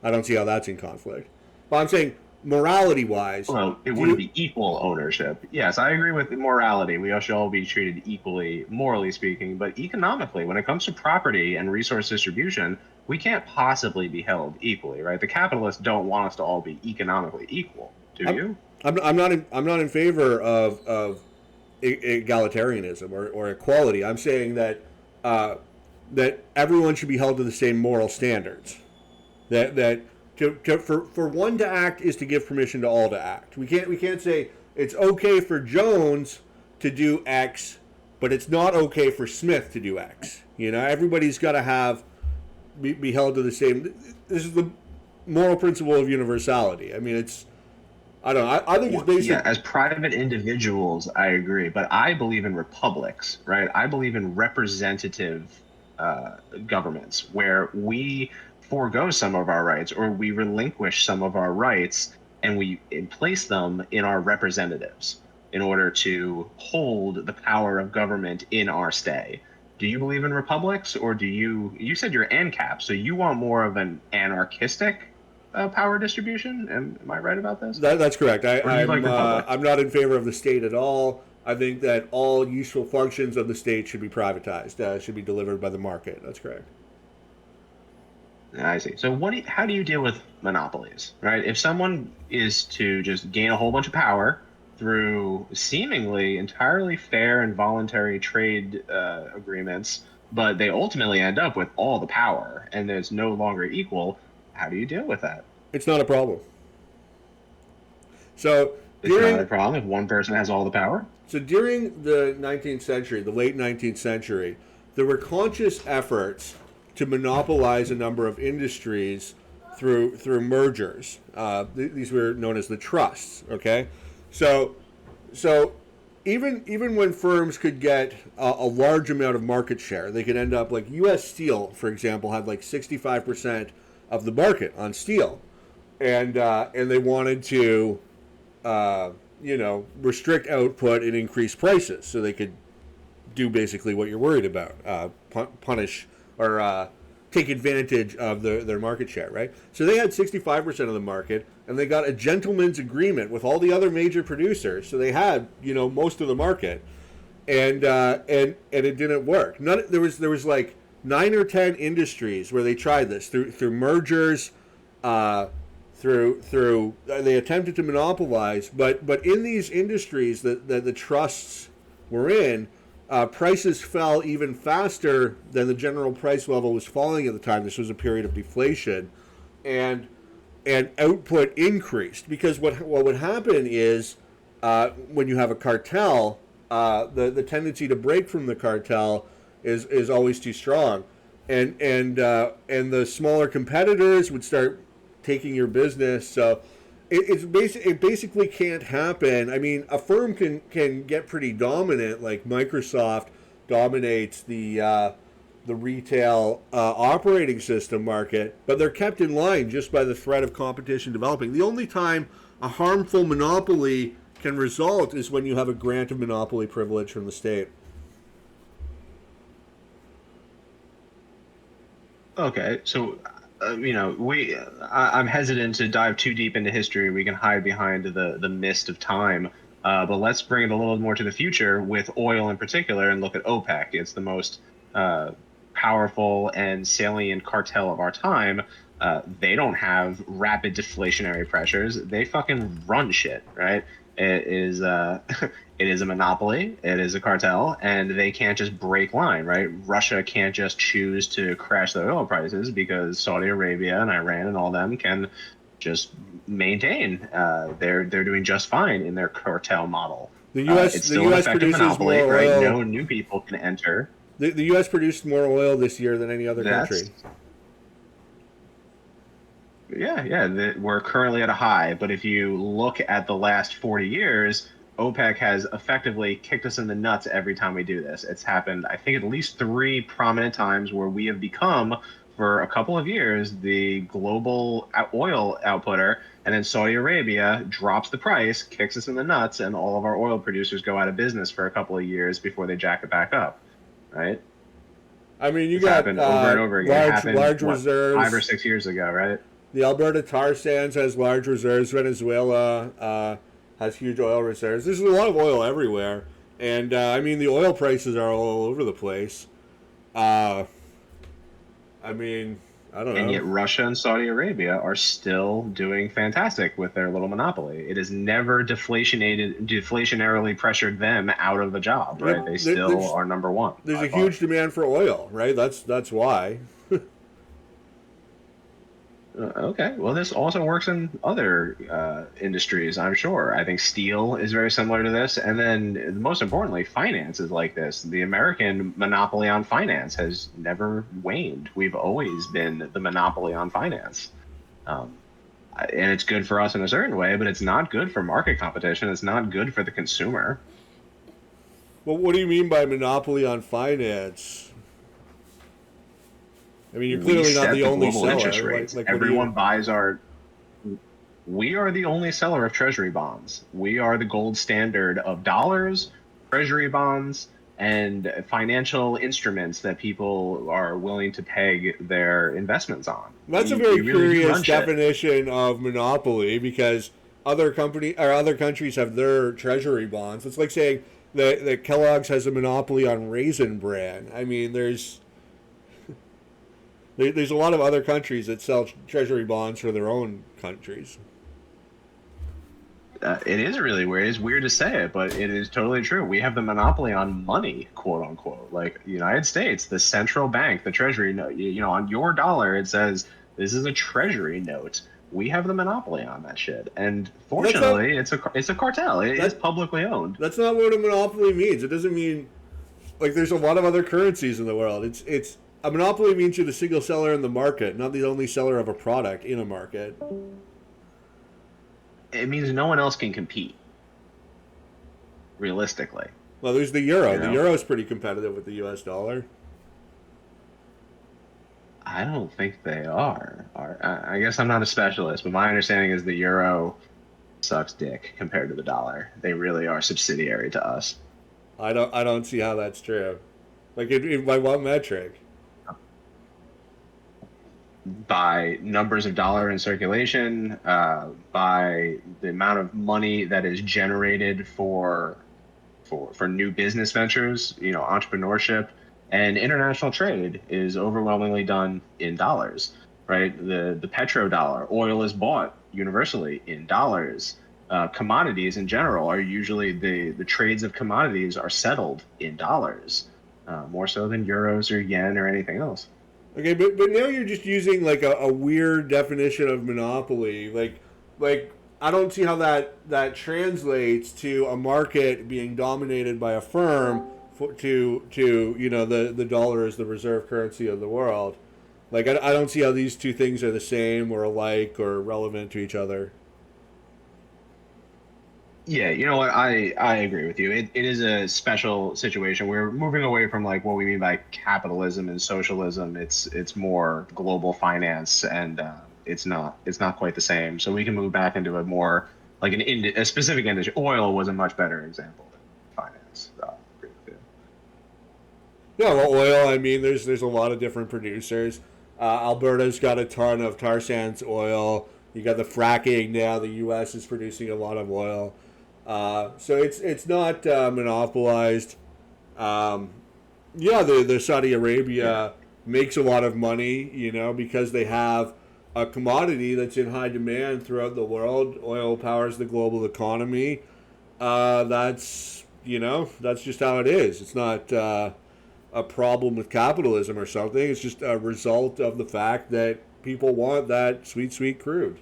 I don't see how that's in conflict. But I'm saying morality-wise, well, it wouldn't be equal ownership. Yes, I agree with morality. We should all be treated equally, morally speaking. But economically, when it comes to property and resource distribution, we can't possibly be held equally, right? The capitalists don't want us to all be economically equal. Do you? I'm not in favor of egalitarianism or equality. I'm saying that that everyone should be held to the same moral standards. For one to act is to give permission to all to act. We can't say it's okay for Jones to do X, but it's not okay for Smith to do X. You know, everybody's got to be held to the same. This is the moral principle of universality. I mean, I think it's basic. Yeah, as private individuals, I agree, but I believe in republics, right? I believe in representative governments where we forego some of our rights or we relinquish some of our rights and we place them in our representatives in order to hold the power of government in our stay. Do you believe in republics, or you said you're ANCAP, so you want more of an anarchistic power distribution? Am I right about this? That's correct. I'm not in favor of the state at all. I think that all useful functions of the state should be privatized, should be delivered by the market. That's correct. I see. So how do you deal with monopolies, right? If someone is to just gain a whole bunch of power through seemingly entirely fair and voluntary trade agreements, but they ultimately end up with all the power and it's no longer equal, how do you deal with that? It's not a problem. So it's not a problem if one person has all the power? So during the 19th century, the late 19th century, there were conscious efforts to monopolize a number of industries through mergers. These were known as the trusts. Okay, so even when firms could get a large amount of market share, they could end up like U.S. Steel, for example, had like 65% of the market on steel, and they wanted to restrict output and increase prices so they could do basically what you're worried about, punish or take advantage of their market share, right? So they had 65% of the market, and they got a gentleman's agreement with all the other major producers. So they had, most of the market, and it didn't work. There was like 9 or 10 industries where they tried this through mergers, through they attempted to monopolize, but in these industries that the trusts were in, prices fell even faster than the general price level was falling at the time. This was a period of deflation, and output increased because what would happen is when you have a cartel, the tendency to break from the cartel is always too strong, and the smaller competitors would start taking your business. So it basically can't happen. I mean, a firm can get pretty dominant, like Microsoft dominates the retail operating system market, but they're kept in line just by the threat of competition developing. The only time a harmful monopoly can result is when you have a grant of monopoly privilege from the state. Okay, so I'm hesitant to dive too deep into history. We can hide behind the mist of time, but let's bring it a little more to the future with oil in particular, and look at OPEC. It's the most uh, powerful and salient cartel of our time. They don't have rapid deflationary pressures. They fucking run shit, right? It is it is a monopoly, it is a cartel, and they can't just break line, right? Russia can't just choose to crash the oil prices because Saudi Arabia and Iran and all them can just maintain. They're doing just fine in their cartel model. It's The still an U.S. effective produces monopoly, more right? oil. No new people can enter. The U.S. produced more oil this year than any other That's country. we're currently at a high, but if you look at the last 40 years, OPEC has effectively kicked us in the nuts every time we do this. It's happened, I think, at least three prominent times where we have become, for a couple of years, the global oil outputter, and then Saudi Arabia drops the price, kicks us in the nuts, and all of our oil producers go out of business for a couple of years before they jack it back up, right? I mean, you It's got happened over and over again. It happened, large what, 5 or reserves. 6 years ago, right? The Alberta tar sands has large reserves. Venezuela has huge oil reserves. There's a lot of oil everywhere, and I mean the oil prices are all over the place. Uh, I mean, I don't And know. yet Russia and Saudi Arabia are still doing fantastic with their little monopoly. It has never deflationarily pressured them out of a job, Yep, right? They still are number one there's by a far. huge demand for oil, right? That's why. Okay, well, this also works in other industries, I'm sure. I think steel is very similar to this. And then, most importantly, finance is like this. The American monopoly on finance has never waned. We've always been the monopoly on finance. Um, and it's good for us in a certain way, but it's not good for market competition. It's not good for the consumer. Well, what do you mean by monopoly on finance? I mean, you're We clearly not set the the only global interest seller. rates. What do you? Everyone buys our. We are the only seller of treasury bonds. We are the gold standard of dollars, treasury bonds, and financial instruments that people are willing to peg their investments on. That's a We very really do curious run shit. definition of monopoly because other countries have their treasury bonds. It's like saying that Kellogg's has a monopoly on Raisin Bran. I mean, there's a lot of other countries that sell treasury bonds for their own countries. It is really weird. It's weird to say it, but it is totally true. We have the monopoly on money, quote unquote. Like the United States, the central bank, the treasury note. On your dollar, it says this is a treasury note. We have the monopoly on that shit, and That's not fortunately, it's a cartel. It is that publicly owned. that's not what a monopoly means. It doesn't mean like there's a lot of other currencies in the world. It's a monopoly means you're the single seller in the market, not the only seller of a product in a market. It means no one else can compete realistically. Well, there's the euro. You The know, euro is pretty competitive with the U.S. dollar. I don't think they are. I guess I'm not a specialist, but my understanding is the euro sucks dick compared to the dollar. They really are subsidiary to us. I don't see how that's true. Like by what metric? By numbers of dollar in circulation, by the amount of money that is generated for new business ventures, entrepreneurship, and international trade is overwhelmingly done in dollars, right? The petrodollar, oil is bought universally in dollars. Commodities in general are usually the trades of commodities are settled in dollars, more so than euros or yen or anything else. Okay, but now you're just using like a weird definition of monopoly. Like I don't see how that translates to a market being dominated by a firm to the dollar is the reserve currency of the world. Like I don't see how these two things are the same or alike or relevant to each other. Yeah, you know what? I agree with you. It is a special situation. We're moving away from like what we mean by capitalism and socialism. It's more global finance, and it's not quite the same. So we can move back into a more like a specific industry. Oil was a much better example than finance. Agree with you. Yeah, well, oil. I mean, there's a lot of different producers. Alberta's got a ton of tar sands oil. You got the fracking now. The U.S. is producing a lot of oil, so it's not monopolized. Um, yeah, the Saudi Yeah. Arabia makes a lot of money, because they have a commodity that's in high demand throughout the world. Oil powers the global economy. That's just how it is. It's not a problem with capitalism or something. It's just a result of the fact that people want that sweet, sweet crude.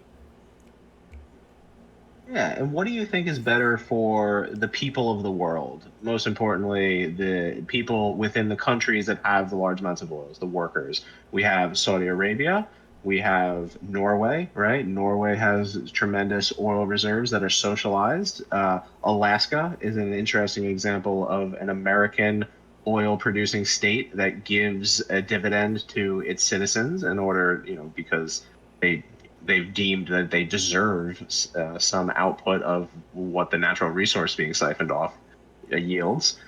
Yeah, and what do you think is better for the people of the world? Most importantly, the people within the countries that have the large amounts of oils, the workers. We have Saudi Arabia, we have Norway, right? Norway has tremendous oil reserves that are socialized. Alaska is an interesting example of an American oil producing state that gives a dividend to its citizens in order, because they they've deemed that they deserve some output of what the natural resource being siphoned off yields.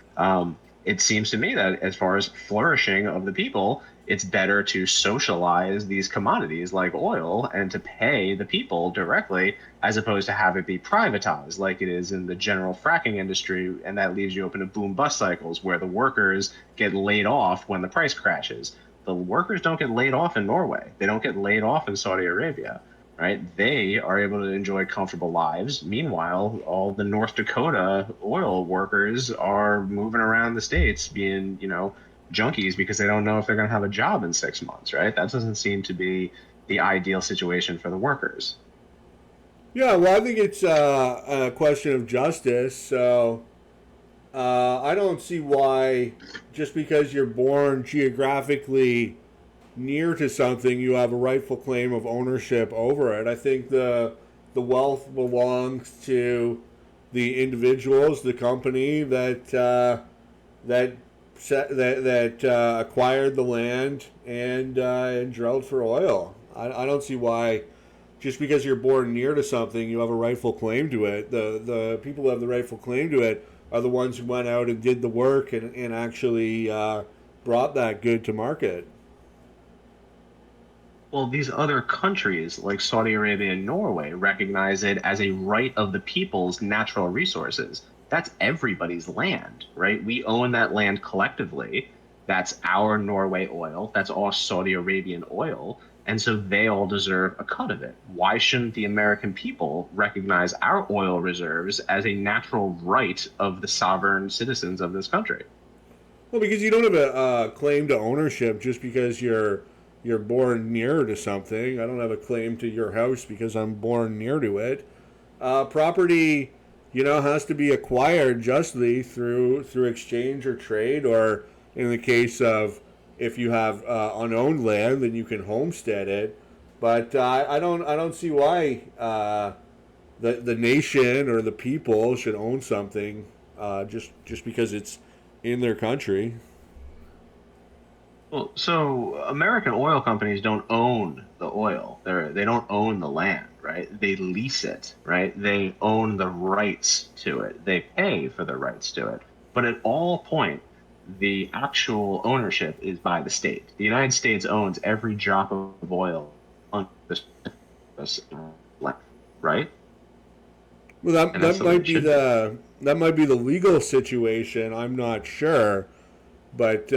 It seems to me that as far as flourishing of the people, it's better to socialize these commodities like oil and to pay the people directly as opposed to have it be privatized like it is in the general fracking industry. And that leaves you open to boom bust cycles where the workers get laid off when the price crashes. The workers don't get laid off in Norway. They don't get laid off in Saudi Arabia, right? They are able to enjoy comfortable lives. Meanwhile, all the North Dakota oil workers are moving around the states being, junkies because they don't know if they're going to have a job in 6 months, right? That doesn't seem to be the ideal situation for the workers. Yeah, well, I think it's a question of justice. So I don't see why just because you're born geographically near to something, you have a rightful claim of ownership over it. I think the wealth belongs to the individuals, the company that acquired the land and drilled for oil. I don't see why just because you're born near to something, you have a rightful claim to it. The people who have the rightful claim to it are the ones who went out and did the work and actually brought that good to market. Well, these other countries like Saudi Arabia and Norway recognize it as a right of the people's natural resources. That's everybody's land, right? We own that land collectively. That's our Norway oil. That's all Saudi Arabian oil. And so they all deserve a cut of it. Why shouldn't the American people recognize our oil reserves as a natural right of the sovereign citizens of this country? Well, because you don't have a claim to ownership just because you're born near to something. I don't have a claim to your house because I'm born near to it. Property, has to be acquired justly through exchange or trade, or in the case of if you have unowned land, then you can homestead it. But I don't see why the nation or the people should own something just because it's in their country. Well, so American oil companies don't own the oil. They don't own the land, right? They lease it, right? They own the rights to it. They pay for the rights to it. But at all point, the actual ownership is by the state. The United States owns every drop of oil on this land, right? Well, that And that's that the way might it be should be. the legal situation. I'm not sure, but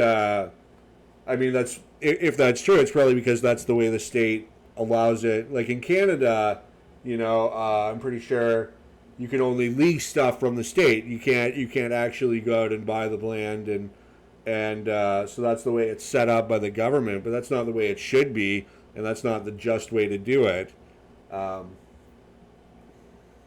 I mean that's if that's true, it's probably because that's the way the state allows it. Like in Canada, I'm pretty sure you can only lease stuff from the state. You can't actually go out and buy the land and so that's the way it's set up by the government. But that's not the way it should be, and that's not the just way to do it. Um,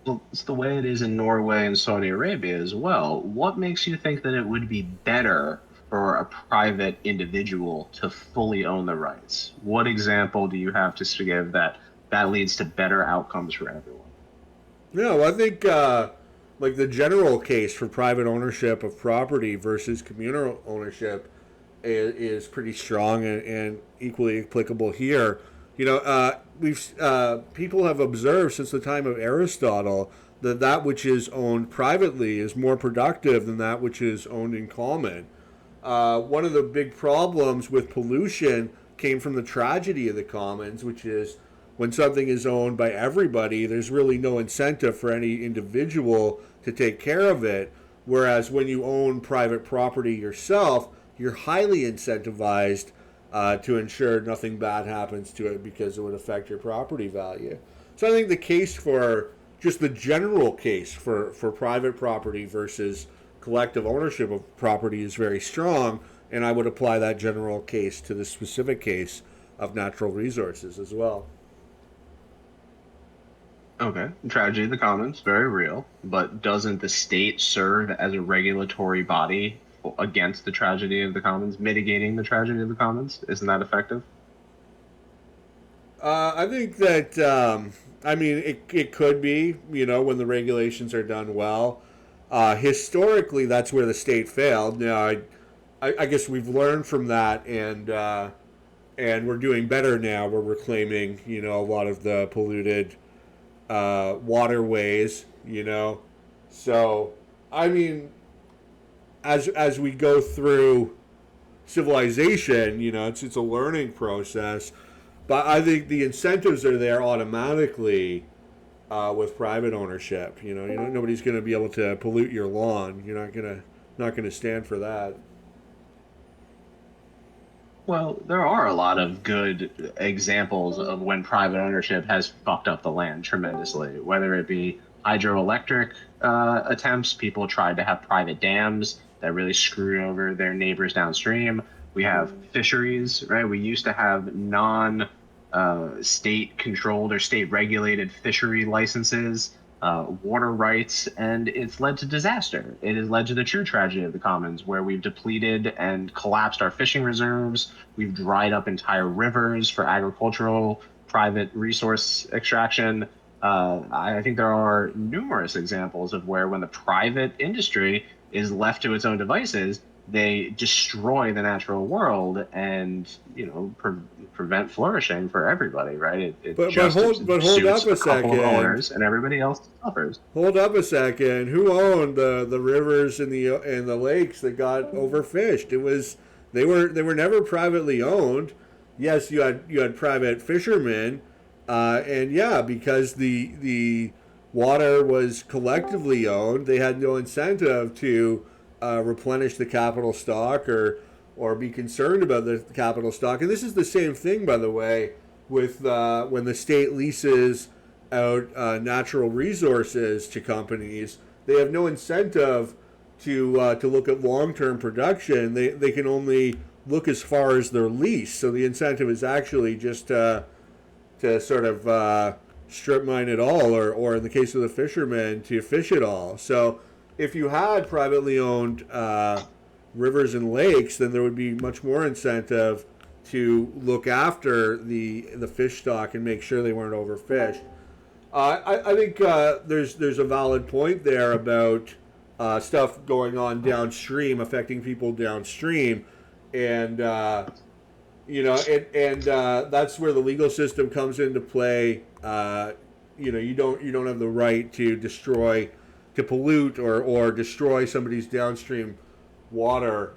Well, it's the way it is in Norway and Saudi Arabia as well. What makes you think that it would be better for a private individual to fully own the rights? What example do you have to give that leads to better outcomes for everyone? Yeah, well, I think like the general case for private ownership of property versus communal ownership is pretty strong and equally applicable here. We've people have observed since the time of Aristotle that that which is owned privately is more productive than that which is owned in common. One of the big problems with pollution came from the tragedy of the commons, which is when something is owned by everybody, there's really no incentive for any individual to take care of it. Whereas when you own private property yourself, you're highly incentivized to ensure nothing bad happens to it because it would affect your property value. So I think the case for just the general case for private property versus collective ownership of property is very strong, and I would apply that general case to the specific case of natural resources as well. Okay, tragedy of the commons, very real, but doesn't the state serve as a regulatory body against the tragedy of the commons, mitigating the tragedy of the commons? Isn't that effective? I think that, I mean, it could be, when the regulations are done well. Historically, that's where the state failed. Now, I guess we've learned from that, and we're doing better now. We're reclaiming, a lot of the polluted waterways. So, I mean, as we go through civilization, it's a learning process. But I think the incentives are there automatically with private ownership. Nobody's going to be able to pollute your lawn. You're not gonna stand for that. Well, there are a lot of good examples of when private ownership has fucked up the land tremendously, whether it be hydroelectric attempts. People tried to have private dams that really screwed over their neighbors downstream. We have fisheries, right? We used to have state controlled or state regulated fishery licenses, water rights, and it's led to disaster. It has led to the true tragedy of the commons, where we've depleted and collapsed our fishing reserves. We've dried up entire rivers for agricultural private resource extraction. I think there are numerous examples of where, when the private industry is left to its own devices, they destroy the natural world and prevent flourishing for everybody, right? It But just hold up suits a a couple of second. owners, and everybody else suffers. Hold up a second. Who owned the rivers and the lakes that got overfished? They were never privately owned. Yes, you had private fishermen, and yeah, because the water was collectively owned, they had no incentive to replenish the capital stock or be concerned about the capital stock. And this is the same thing, by the way, with when the state leases out natural resources to companies. They have no incentive to look at long-term production. They can only look as far as their lease. So the incentive is actually just to sort of strip mine it all, or in the case of the fishermen, to fish it all. So if you had privately owned rivers and lakes, then there would be much more incentive to look after the fish stock and make sure they weren't overfished. I think there's a valid point there about stuff going on downstream, affecting people downstream, and that's where the legal system comes into play. You don't have the right to pollute or destroy somebody's downstream water,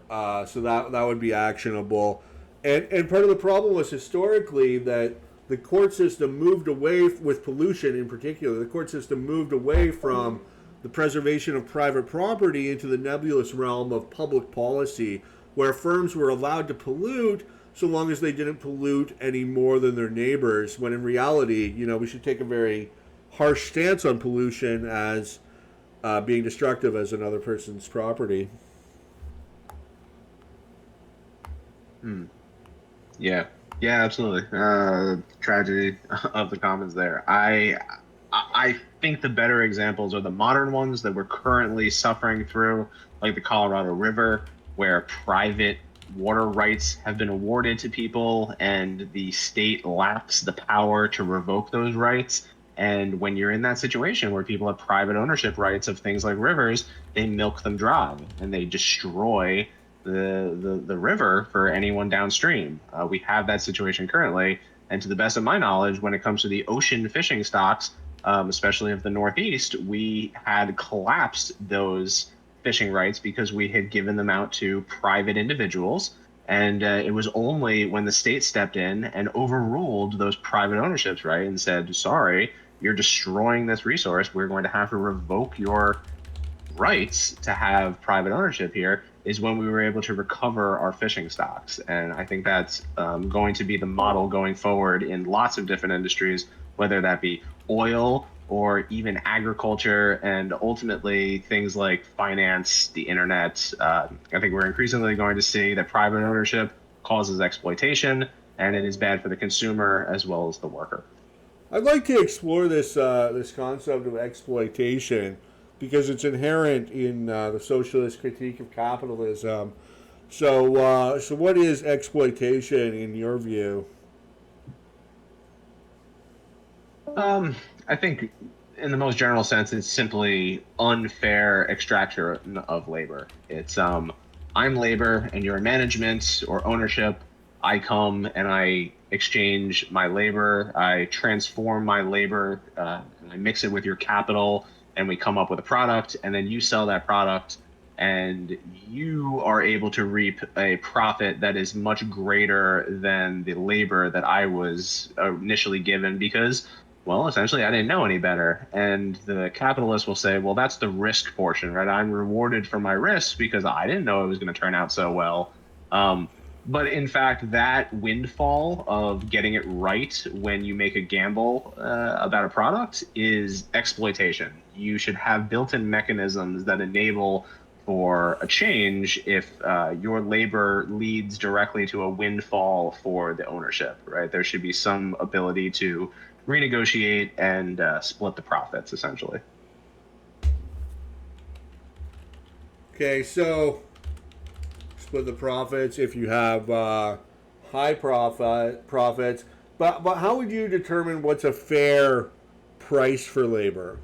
so that would be actionable. And part of the problem was historically that the court system moved away, with pollution in particular, the court system moved away from the preservation of private property into the nebulous realm of public policy, where firms were allowed to pollute so long as they didn't pollute any more than their neighbors, when in reality, we should take a very harsh stance on pollution as being destructive as another person's property. Yeah, absolutely. Tragedy of the commons there. I think the better examples are the modern ones that we're currently suffering through, like the Colorado River, where private water rights have been awarded to people and the state lacks the power to revoke those rights. And when you're in that situation where people have private ownership rights of things like rivers, they milk them dry and they destroy the river for anyone downstream. We have that situation currently, and to the best of my knowledge, when it comes to the ocean fishing stocks, especially of the Northeast, we had collapsed those fishing rights because we had given them out to private individuals, And it was only when the state stepped in and overruled those private ownerships, right, and said, sorry, you're destroying this resource. We're going to have to revoke your rights to have private ownership here, is when we were able to recover our fishing stocks. And I think that's going to be the model going forward in lots of different industries, whether that be oil or even agriculture, and ultimately things like finance, the internet. I think we're increasingly going to see that private ownership causes exploitation, and it is bad for the consumer as well as the worker. I'd like to explore this concept of exploitation because it's inherent in the socialist critique of capitalism. So what is exploitation in your view? I think, in the most general sense, it's simply unfair extraction of labor. It's I'm labor and you're management or ownership. I come and I exchange my labor. I transform my labor and I mix it with your capital, and we come up with a product. And then you sell that product, and you are able to reap a profit that is much greater than the labor that I was initially given, because, well, essentially, I didn't know any better. And the capitalist will say, well, that's the risk portion, right? I'm rewarded for my risk because I didn't know it was going to turn out so well. Um, but in fact, that windfall of getting it right when you make a gamble about a product is exploitation. You should have built-in mechanisms that enable for a change if your labor leads directly to a windfall for the ownership, right? There should be some ability to renegotiate and split the profits, essentially. Okay, so split the profits if you have high profits. But how would you determine what's a fair price for labor?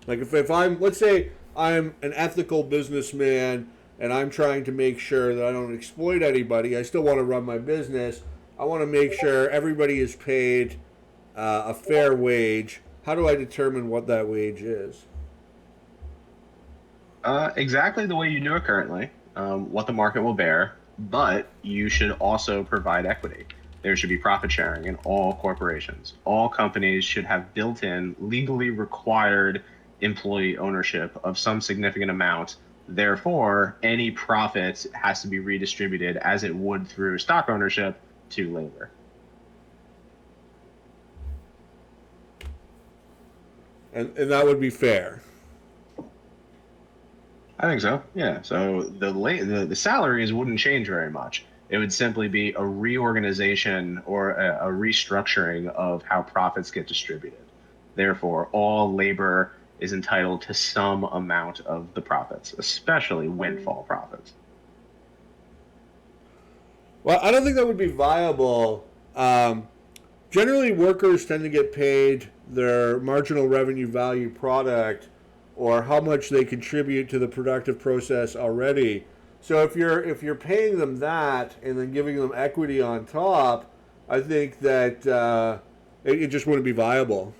Like if I'm, let's say I'm an ethical businessman and I'm trying to make sure that I don't exploit anybody. I still want to run my business. I want to make sure everybody is paid a fair wage. How do I determine what that wage is? Exactly the way you do it currently, what the market will bear, but you should also provide equity. There should be profit sharing in all corporations. All companies should have built in, legally required employee ownership of some significant amount. Therefore, any profit has to be redistributed as it would through stock ownership to labor. And that would be fair. I think so. Yeah. So the salaries wouldn't change very much. It would simply be a reorganization or a restructuring of how profits get distributed. Therefore, all labor is entitled to some amount of the profits, especially windfall profits. Well, I don't think that would be viable. Generally, workers tend to get paid their marginal revenue value product or how much they contribute to the productive process already. So if you're paying them that and then giving them equity on top, I think that it just wouldn't be viable.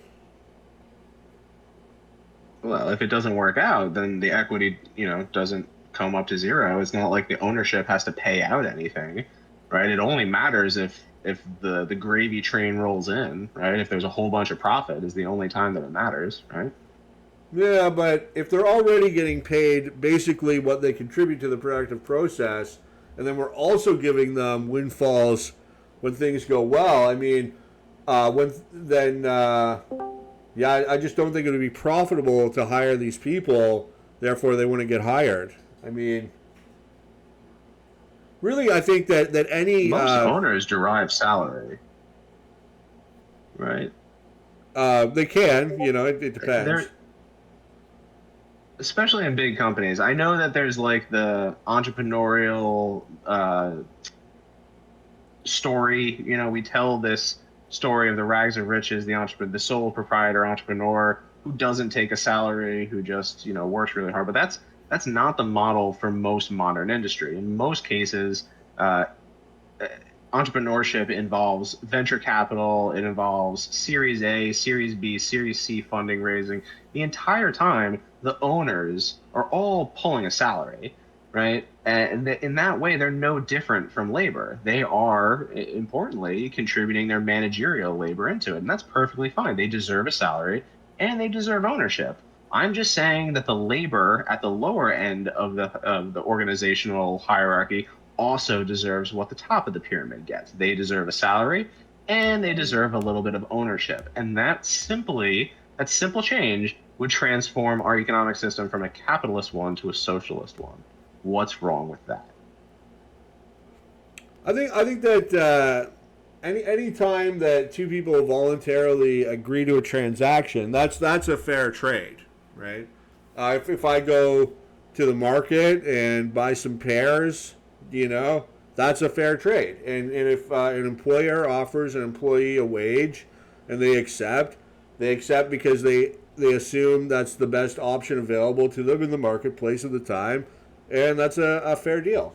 Well, if it doesn't work out, then the equity, doesn't come up to zero. It's not like the ownership has to pay out anything, right? It only matters if the gravy train rolls in, right? If there's a whole bunch of profit is the only time that it matters, right? Yeah, but if they're already getting paid basically what they contribute to the productive process, and then we're also giving them windfalls when things go well, I mean, when then yeah, I just don't think it would be profitable to hire these people. Therefore, they wouldn't get hired. I mean, really, I think that any Most owners derive salary, right? they can, it depends. They're especially in big companies. I know that there's like the entrepreneurial story. We tell this story of the rags of riches, the sole proprietor entrepreneur who doesn't take a salary, who just works really hard. But that's not the model for most modern industry. In most cases, uh, entrepreneurship involves venture capital. It involves Series A, Series B, Series C funding raising. The entire time, the owners are all pulling a salary, right? And in that way, they're no different from labor. They are, importantly, contributing their managerial labor into it. And that's perfectly fine. They deserve a salary and they deserve ownership. I'm just saying that the labor at the lower end of the organizational hierarchy also deserves what the top of the pyramid gets. They deserve a salary and they deserve a little bit of ownership. And that simple change would transform our economic system from a capitalist one to a socialist one. What's wrong with that? I think that any time that two people voluntarily agree to a transaction, that's a fair trade, right? If I go to the market and buy some pears, that's a fair trade. And if an employer offers an employee a wage and they accept because they assume that's the best option available to them in the marketplace at the time, and that's a fair deal.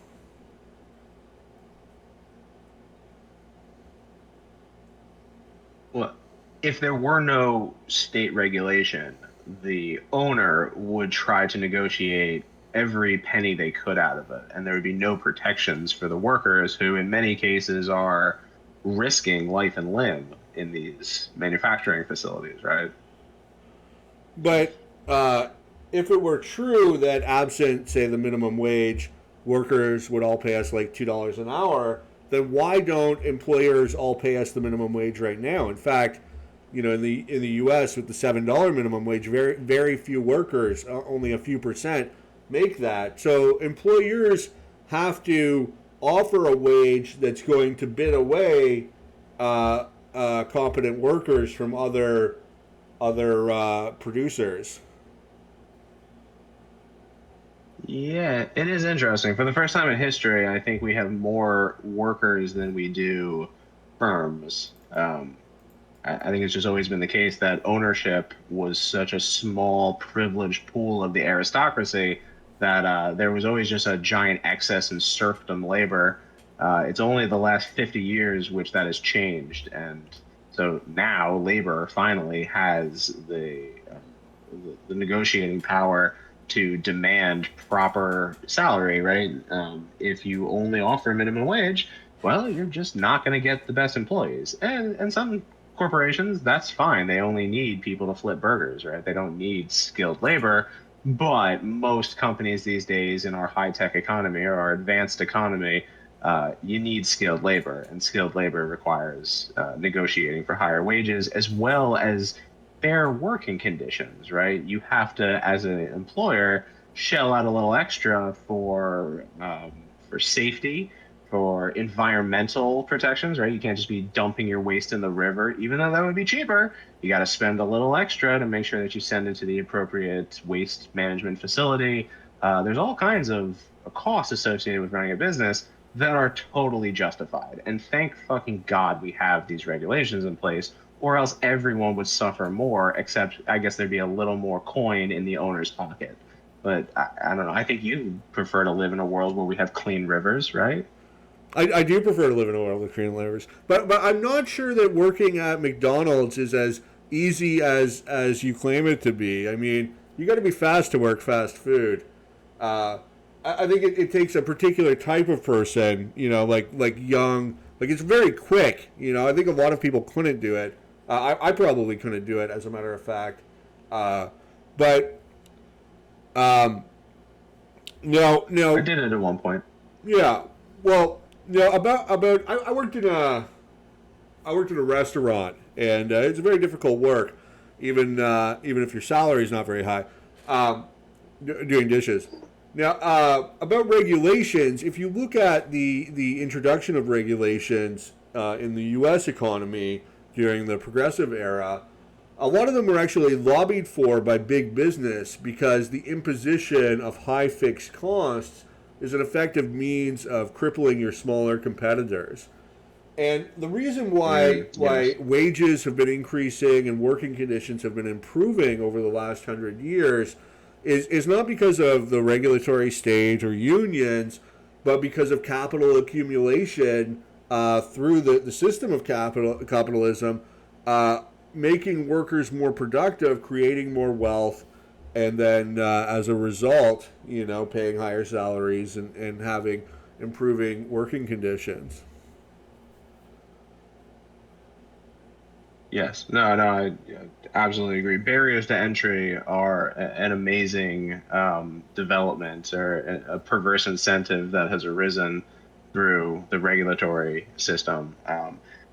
Well, if there were no state regulation, the owner would try to negotiate every penny they could out of it, and there would be no protections for the workers who, in many cases, are risking life and limb in these manufacturing facilities, right? But if it were true that absent, say, the minimum wage, workers would all pay us like $2 an hour, then why don't employers all pay us the minimum wage right now? In fact, in the U.S. with the $7 minimum wage, very few workers, only a few percent, make that. So employers have to offer a wage that's going to bid away competent workers from other producers. Yeah, it is interesting. For the first time in history, I think we have more workers than we do firms. I think it's just always been the case that ownership was such a small, privileged pool of the aristocracy that there was always just a giant excess in serfdom labor. It's only the last 50 years which that has changed. And so now labor finally has the negotiating power to demand proper salary, right? If you only offer minimum wage, well, you're just not going to get the best employees. And some corporations, that's fine. They only need people to flip burgers, right? They don't need skilled labor. But most companies these days in our high-tech economy or our advanced economy, you need skilled labor, and skilled labor requires negotiating for higher wages as well as fair working conditions, right? You have to, as an employer, shell out a little extra for safety, for environmental protections, right? You can't just be dumping your waste in the river, even though that would be cheaper. You got to spend a little extra to make sure that you send it to the appropriate waste management facility. There's all kinds of costs associated with running a business that are totally justified. And thank fucking God we have these regulations in place, or else everyone would suffer more, except I guess there'd be a little more coin in the owner's pocket. But I don't know. I think you prefer to live in a world where we have clean rivers, right? I do prefer to live in a world with clean labors, but I'm not sure that working at McDonald's is as easy as you claim it to be. I mean, you got to be fast to work fast food. I think it takes a particular type of person, like young, like it's very quick. I think a lot of people couldn't do it. I probably couldn't do it, as a matter of fact. But no, I did it at one point. yeah. Well, about I worked in a restaurant, and it's a very difficult work, even if your salary is not very high, doing dishes. Now, about regulations, if you look at the introduction of regulations in the U.S. economy during the progressive era, a lot of them were actually lobbied for by big business because the imposition of high fixed costs is an effective means of crippling your smaller competitors. And the reason why wages have been increasing and working conditions have been improving over the last 100 years is not because of the regulatory state or unions, but because of capital accumulation through the system of capitalism, making workers more productive, creating more wealth, and then as a result, paying higher salaries and having improving working conditions. Yes. No, no, I absolutely agree. Barriers to entry are an amazing development or a perverse incentive that has arisen through the regulatory system.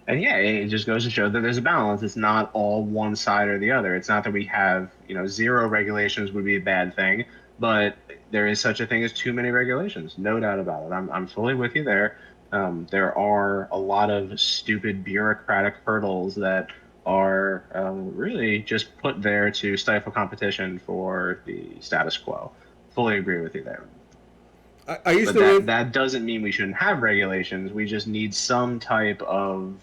And yeah, it just goes to show that there's a balance. It's not all one side or the other. It's not that we have, zero regulations would be a bad thing, but there is such a thing as too many regulations. No doubt about it. I'm fully with you there. There are a lot of stupid bureaucratic hurdles that are really just put there to stifle competition for the status quo. Fully agree with you there. I used But to live. that doesn't mean we shouldn't have regulations. We just need some type of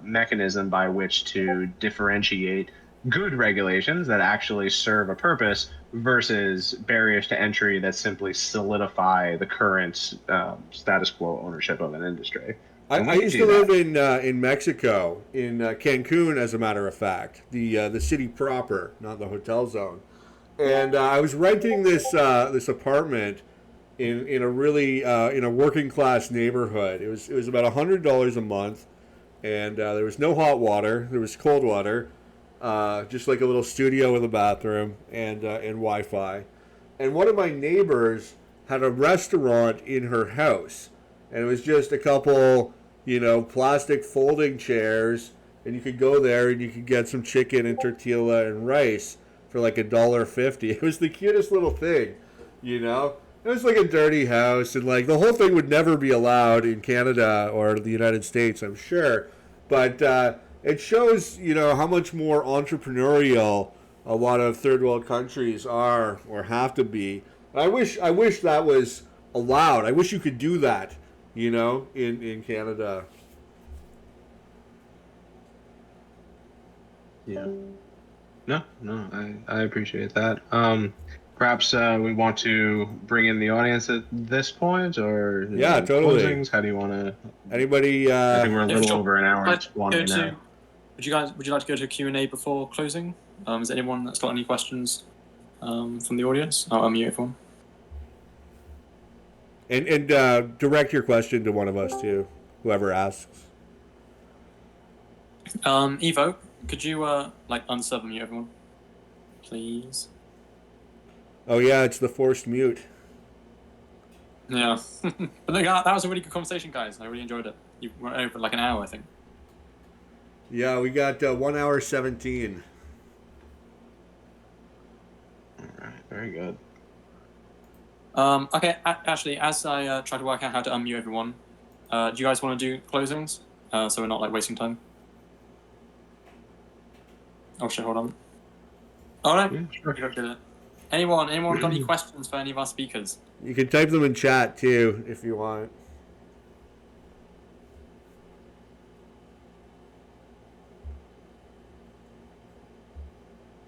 mechanism by which to differentiate good regulations that actually serve a purpose versus barriers to entry that simply solidify the current status quo ownership of an industry. I, And I we can used do to live that. in Mexico, in Cancun, as a matter of fact, the city proper, not the hotel zone. And I was renting this apartment in a really in a working class neighborhood. It was about $100 a month, and there was no hot water. There was cold water, just like a little studio with a bathroom and Wi-Fi. And one of my neighbors had a restaurant in her house, and it was just a couple, plastic folding chairs, and you could go there and you could get some chicken and tortilla and rice for like $1.50. It was the cutest little thing, you know. It was like a dirty house, and like the whole thing would never be allowed in Canada or the United States, I'm sure. But it shows, how much more entrepreneurial a lot of third world countries are or have to be. I wish that was allowed. I wish you could do that, in Canada. Yeah. No, no, I appreciate that. Perhaps we want to bring in the audience at this point, or Yeah, totally. closings. How do you want to? Anybody? I think we're a Yeah, little sure. over an hour and Like, 20 now. would you like to go to Q&A before closing? Is there anyone that's got any questions from the audience? I'll unmute everyone. And direct your question to one of us too, whoever asks. Evo, could you unsub mute everyone, please? Oh yeah, it's the forced mute. Yeah, but look, that was a really good conversation, guys. I really enjoyed it. You went over like an hour, I think. Yeah, we got 1 hour 17. All right, very good. Okay, Ashley, as I try to work out how to unmute everyone, do you guys want to do closings so we're not like wasting time? Oh shit, hold on. All right, Yeah, sure. we did it. Anyone got any questions for any of our speakers? You can type them in chat too if you want.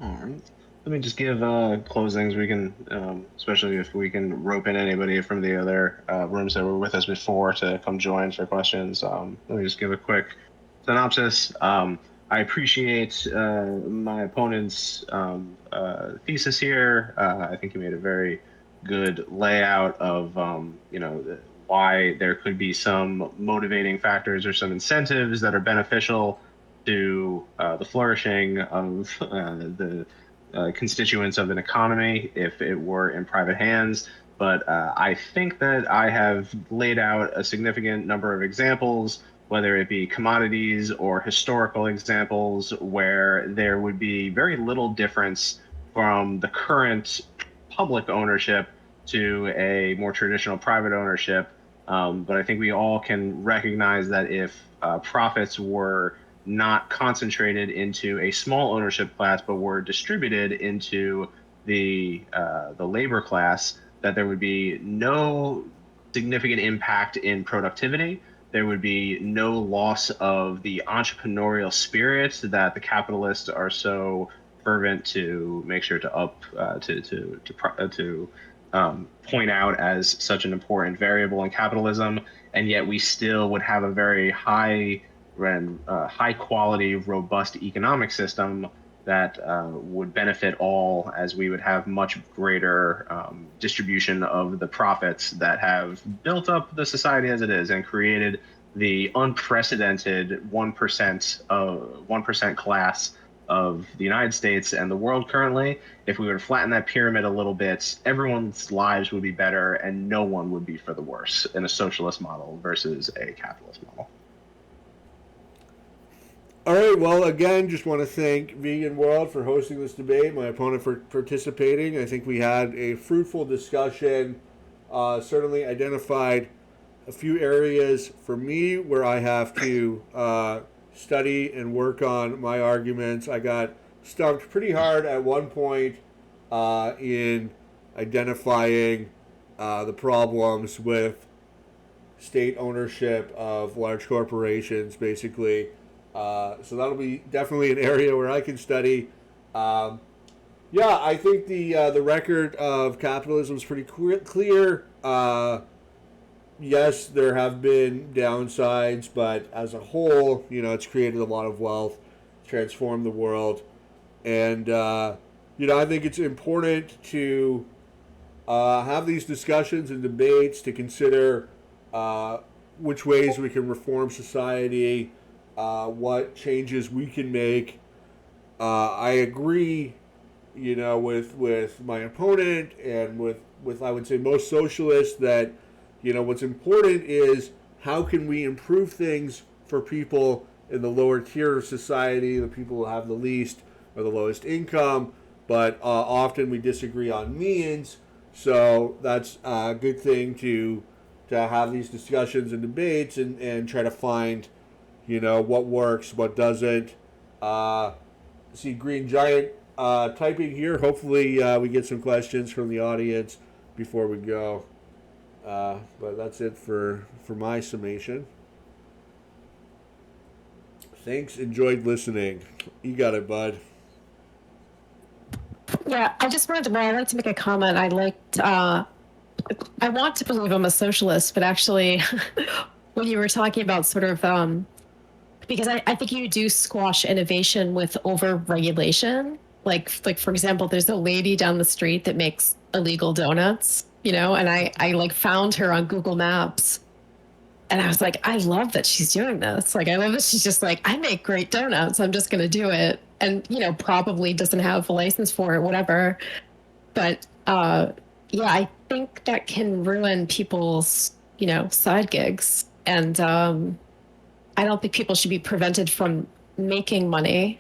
All right. Let me just give closings. We can, especially if we can rope in anybody from the other rooms that were with us before to come join for questions. Let me just give a quick synopsis. I appreciate my opponent's thesis here. I think he made a very good layout of, why there could be some motivating factors or some incentives that are beneficial to the flourishing of the constituents of an economy if it were in private hands. But I think that I have laid out a significant number of examples, whether it be commodities or historical examples, where there would be very little difference from the current public ownership to a more traditional private ownership. But I think we all can recognize that if profits were not concentrated into a small ownership class, but were distributed into the labor class, that there would be no significant impact in productivity. There would be no loss of the entrepreneurial spirit that the capitalists are so fervent to make sure to point out as such an important variable in capitalism, and yet we still would have a very high quality, robust economic system that would benefit all, as we would have much greater distribution of the profits that have built up the society as it is and created the unprecedented 1% class of the United States and the world currently. If we were to flatten that pyramid a little bit, everyone's lives would be better and no one would be for the worse in a socialist model versus a capitalist model. All right, well, again, just want to thank Vegan World for hosting this debate, my opponent for participating. I think we had a fruitful discussion, certainly identified a few areas for me where I have to study and work on my arguments. I got stumped pretty hard at one point in identifying the problems with state ownership of large corporations, basically. So that'll be definitely an area where I can study. Yeah, I think the record of capitalism is pretty clear. Yes, there have been downsides, but as a whole, it's created a lot of wealth, transformed the world, and I think it's important to have these discussions and debates to consider which ways we can reform society. What changes we can make. I agree, with my opponent and with I would say most socialists that, what's important is how can we improve things for people in the lower tier of society, the people who have the least or the lowest income, but often we disagree on means. So that's a good thing to have these discussions and debates and try to find what works, what doesn't. See Green Giant typing here. Hopefully we get some questions from the audience before we go. But that's it for my summation. Thanks. Enjoyed listening. You got it, bud. Yeah, I'd like to make a comment. I want to believe I'm a socialist, but actually, when you were talking about sort of, because I think you do squash innovation with over-regulation. Like for example, there's a lady down the street that makes illegal donuts, and I found her on Google Maps. And I was like, I love that she's doing this. I love that she's just like, I make great donuts. I'm just going to do it. And, probably doesn't have a license for it, whatever. But, yeah, I think that can ruin people's, side gigs. And I don't think people should be prevented from making money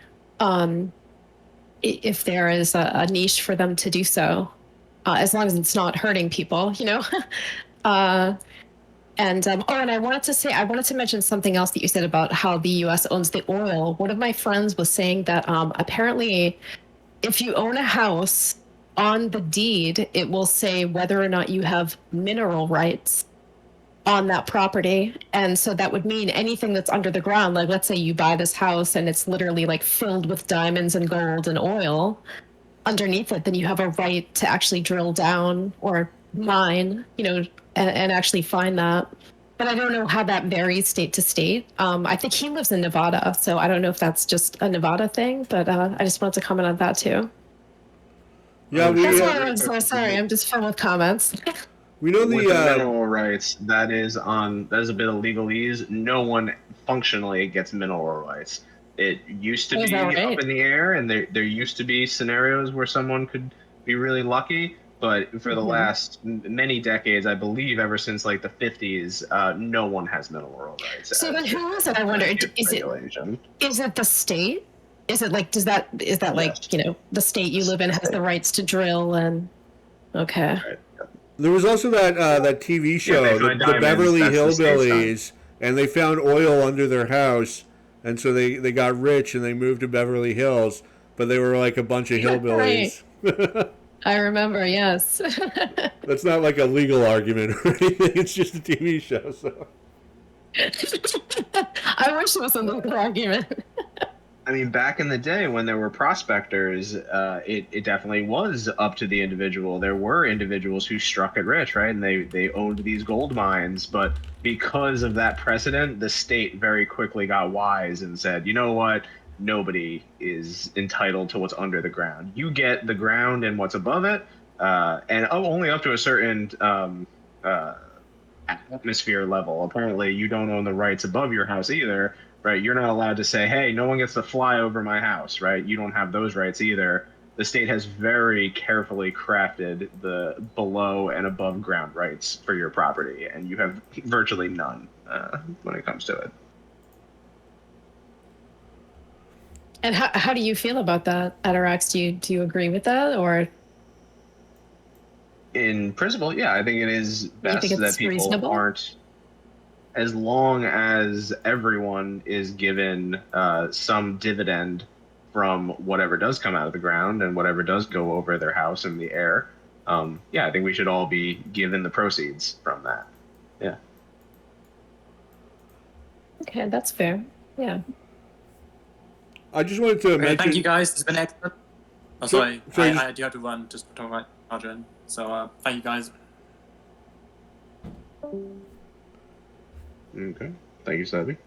if there is a niche for them to do so, as long as it's not hurting people, And I wanted to mention something else that you said about how the U.S. owns the oil. One of my friends was saying that apparently, if you own a house, on the deed, it will say whether or not you have mineral rights on that property. And so that would mean anything that's under the ground. Like, let's say you buy this house and it's literally filled with diamonds and gold and oil underneath it, then you have a right to actually drill down or mine, and actually find that. But I don't know how that varies state to state. I think he lives in Nevada, so I don't know if that's just a Nevada thing, but I just wanted to comment on that too. Yeah, that's why I'm so sorry. I'm just filled with comments. We know with the mineral rights, that is a bit of legalese. No one functionally gets mineral rights. It used to be up in the air, and there used to be scenarios where someone could be really lucky. But for the last many decades, I believe ever since the 50s, no one has mineral rights. So then who is it? I wonder. Is it the state? Is it is that yes. The state you live in has the rights to drill and okay. Right. There was also that TV show, the Beverly Hillbillies, and they found oil under their house, and so they got rich and they moved to Beverly Hills, but they were a bunch of hillbillies. Right. I remember, yes. That's not a legal argument or anything. It's just a TV show. So I wish it was a legal argument. I mean, back in the day when there were prospectors, it definitely was up to the individual. There were individuals who struck it rich, right? And they owned these gold mines. But because of that precedent, the state very quickly got wise and said, you know what? nobody is entitled to what's under the ground. You get the ground and what's above it, and only up to a certain atmosphere level. Apparently, you don't own the rights above your house either, right? You're not allowed to say, hey, no one gets to fly over my house, right? You don't have those rights either. The state has very carefully crafted the below and above ground rights for your property, and you have virtually none when it comes to it. And how do you feel about that, Atarax? Do you agree with that, or In principle, yeah, I think it is you think best that it's people reasonable? aren't, as long as everyone is given some dividend from whatever does come out of the ground and whatever does go over their house in the air. Yeah, I think we should all be given the proceeds from that. Yeah. Okay, that's fair. Yeah. I just wanted to Okay, mention. thank you guys. It's been excellent. Oh, So- sorry, sorry, I do have to run just to talk about charger in. So thank you guys. Okay. Thank you, Sabi.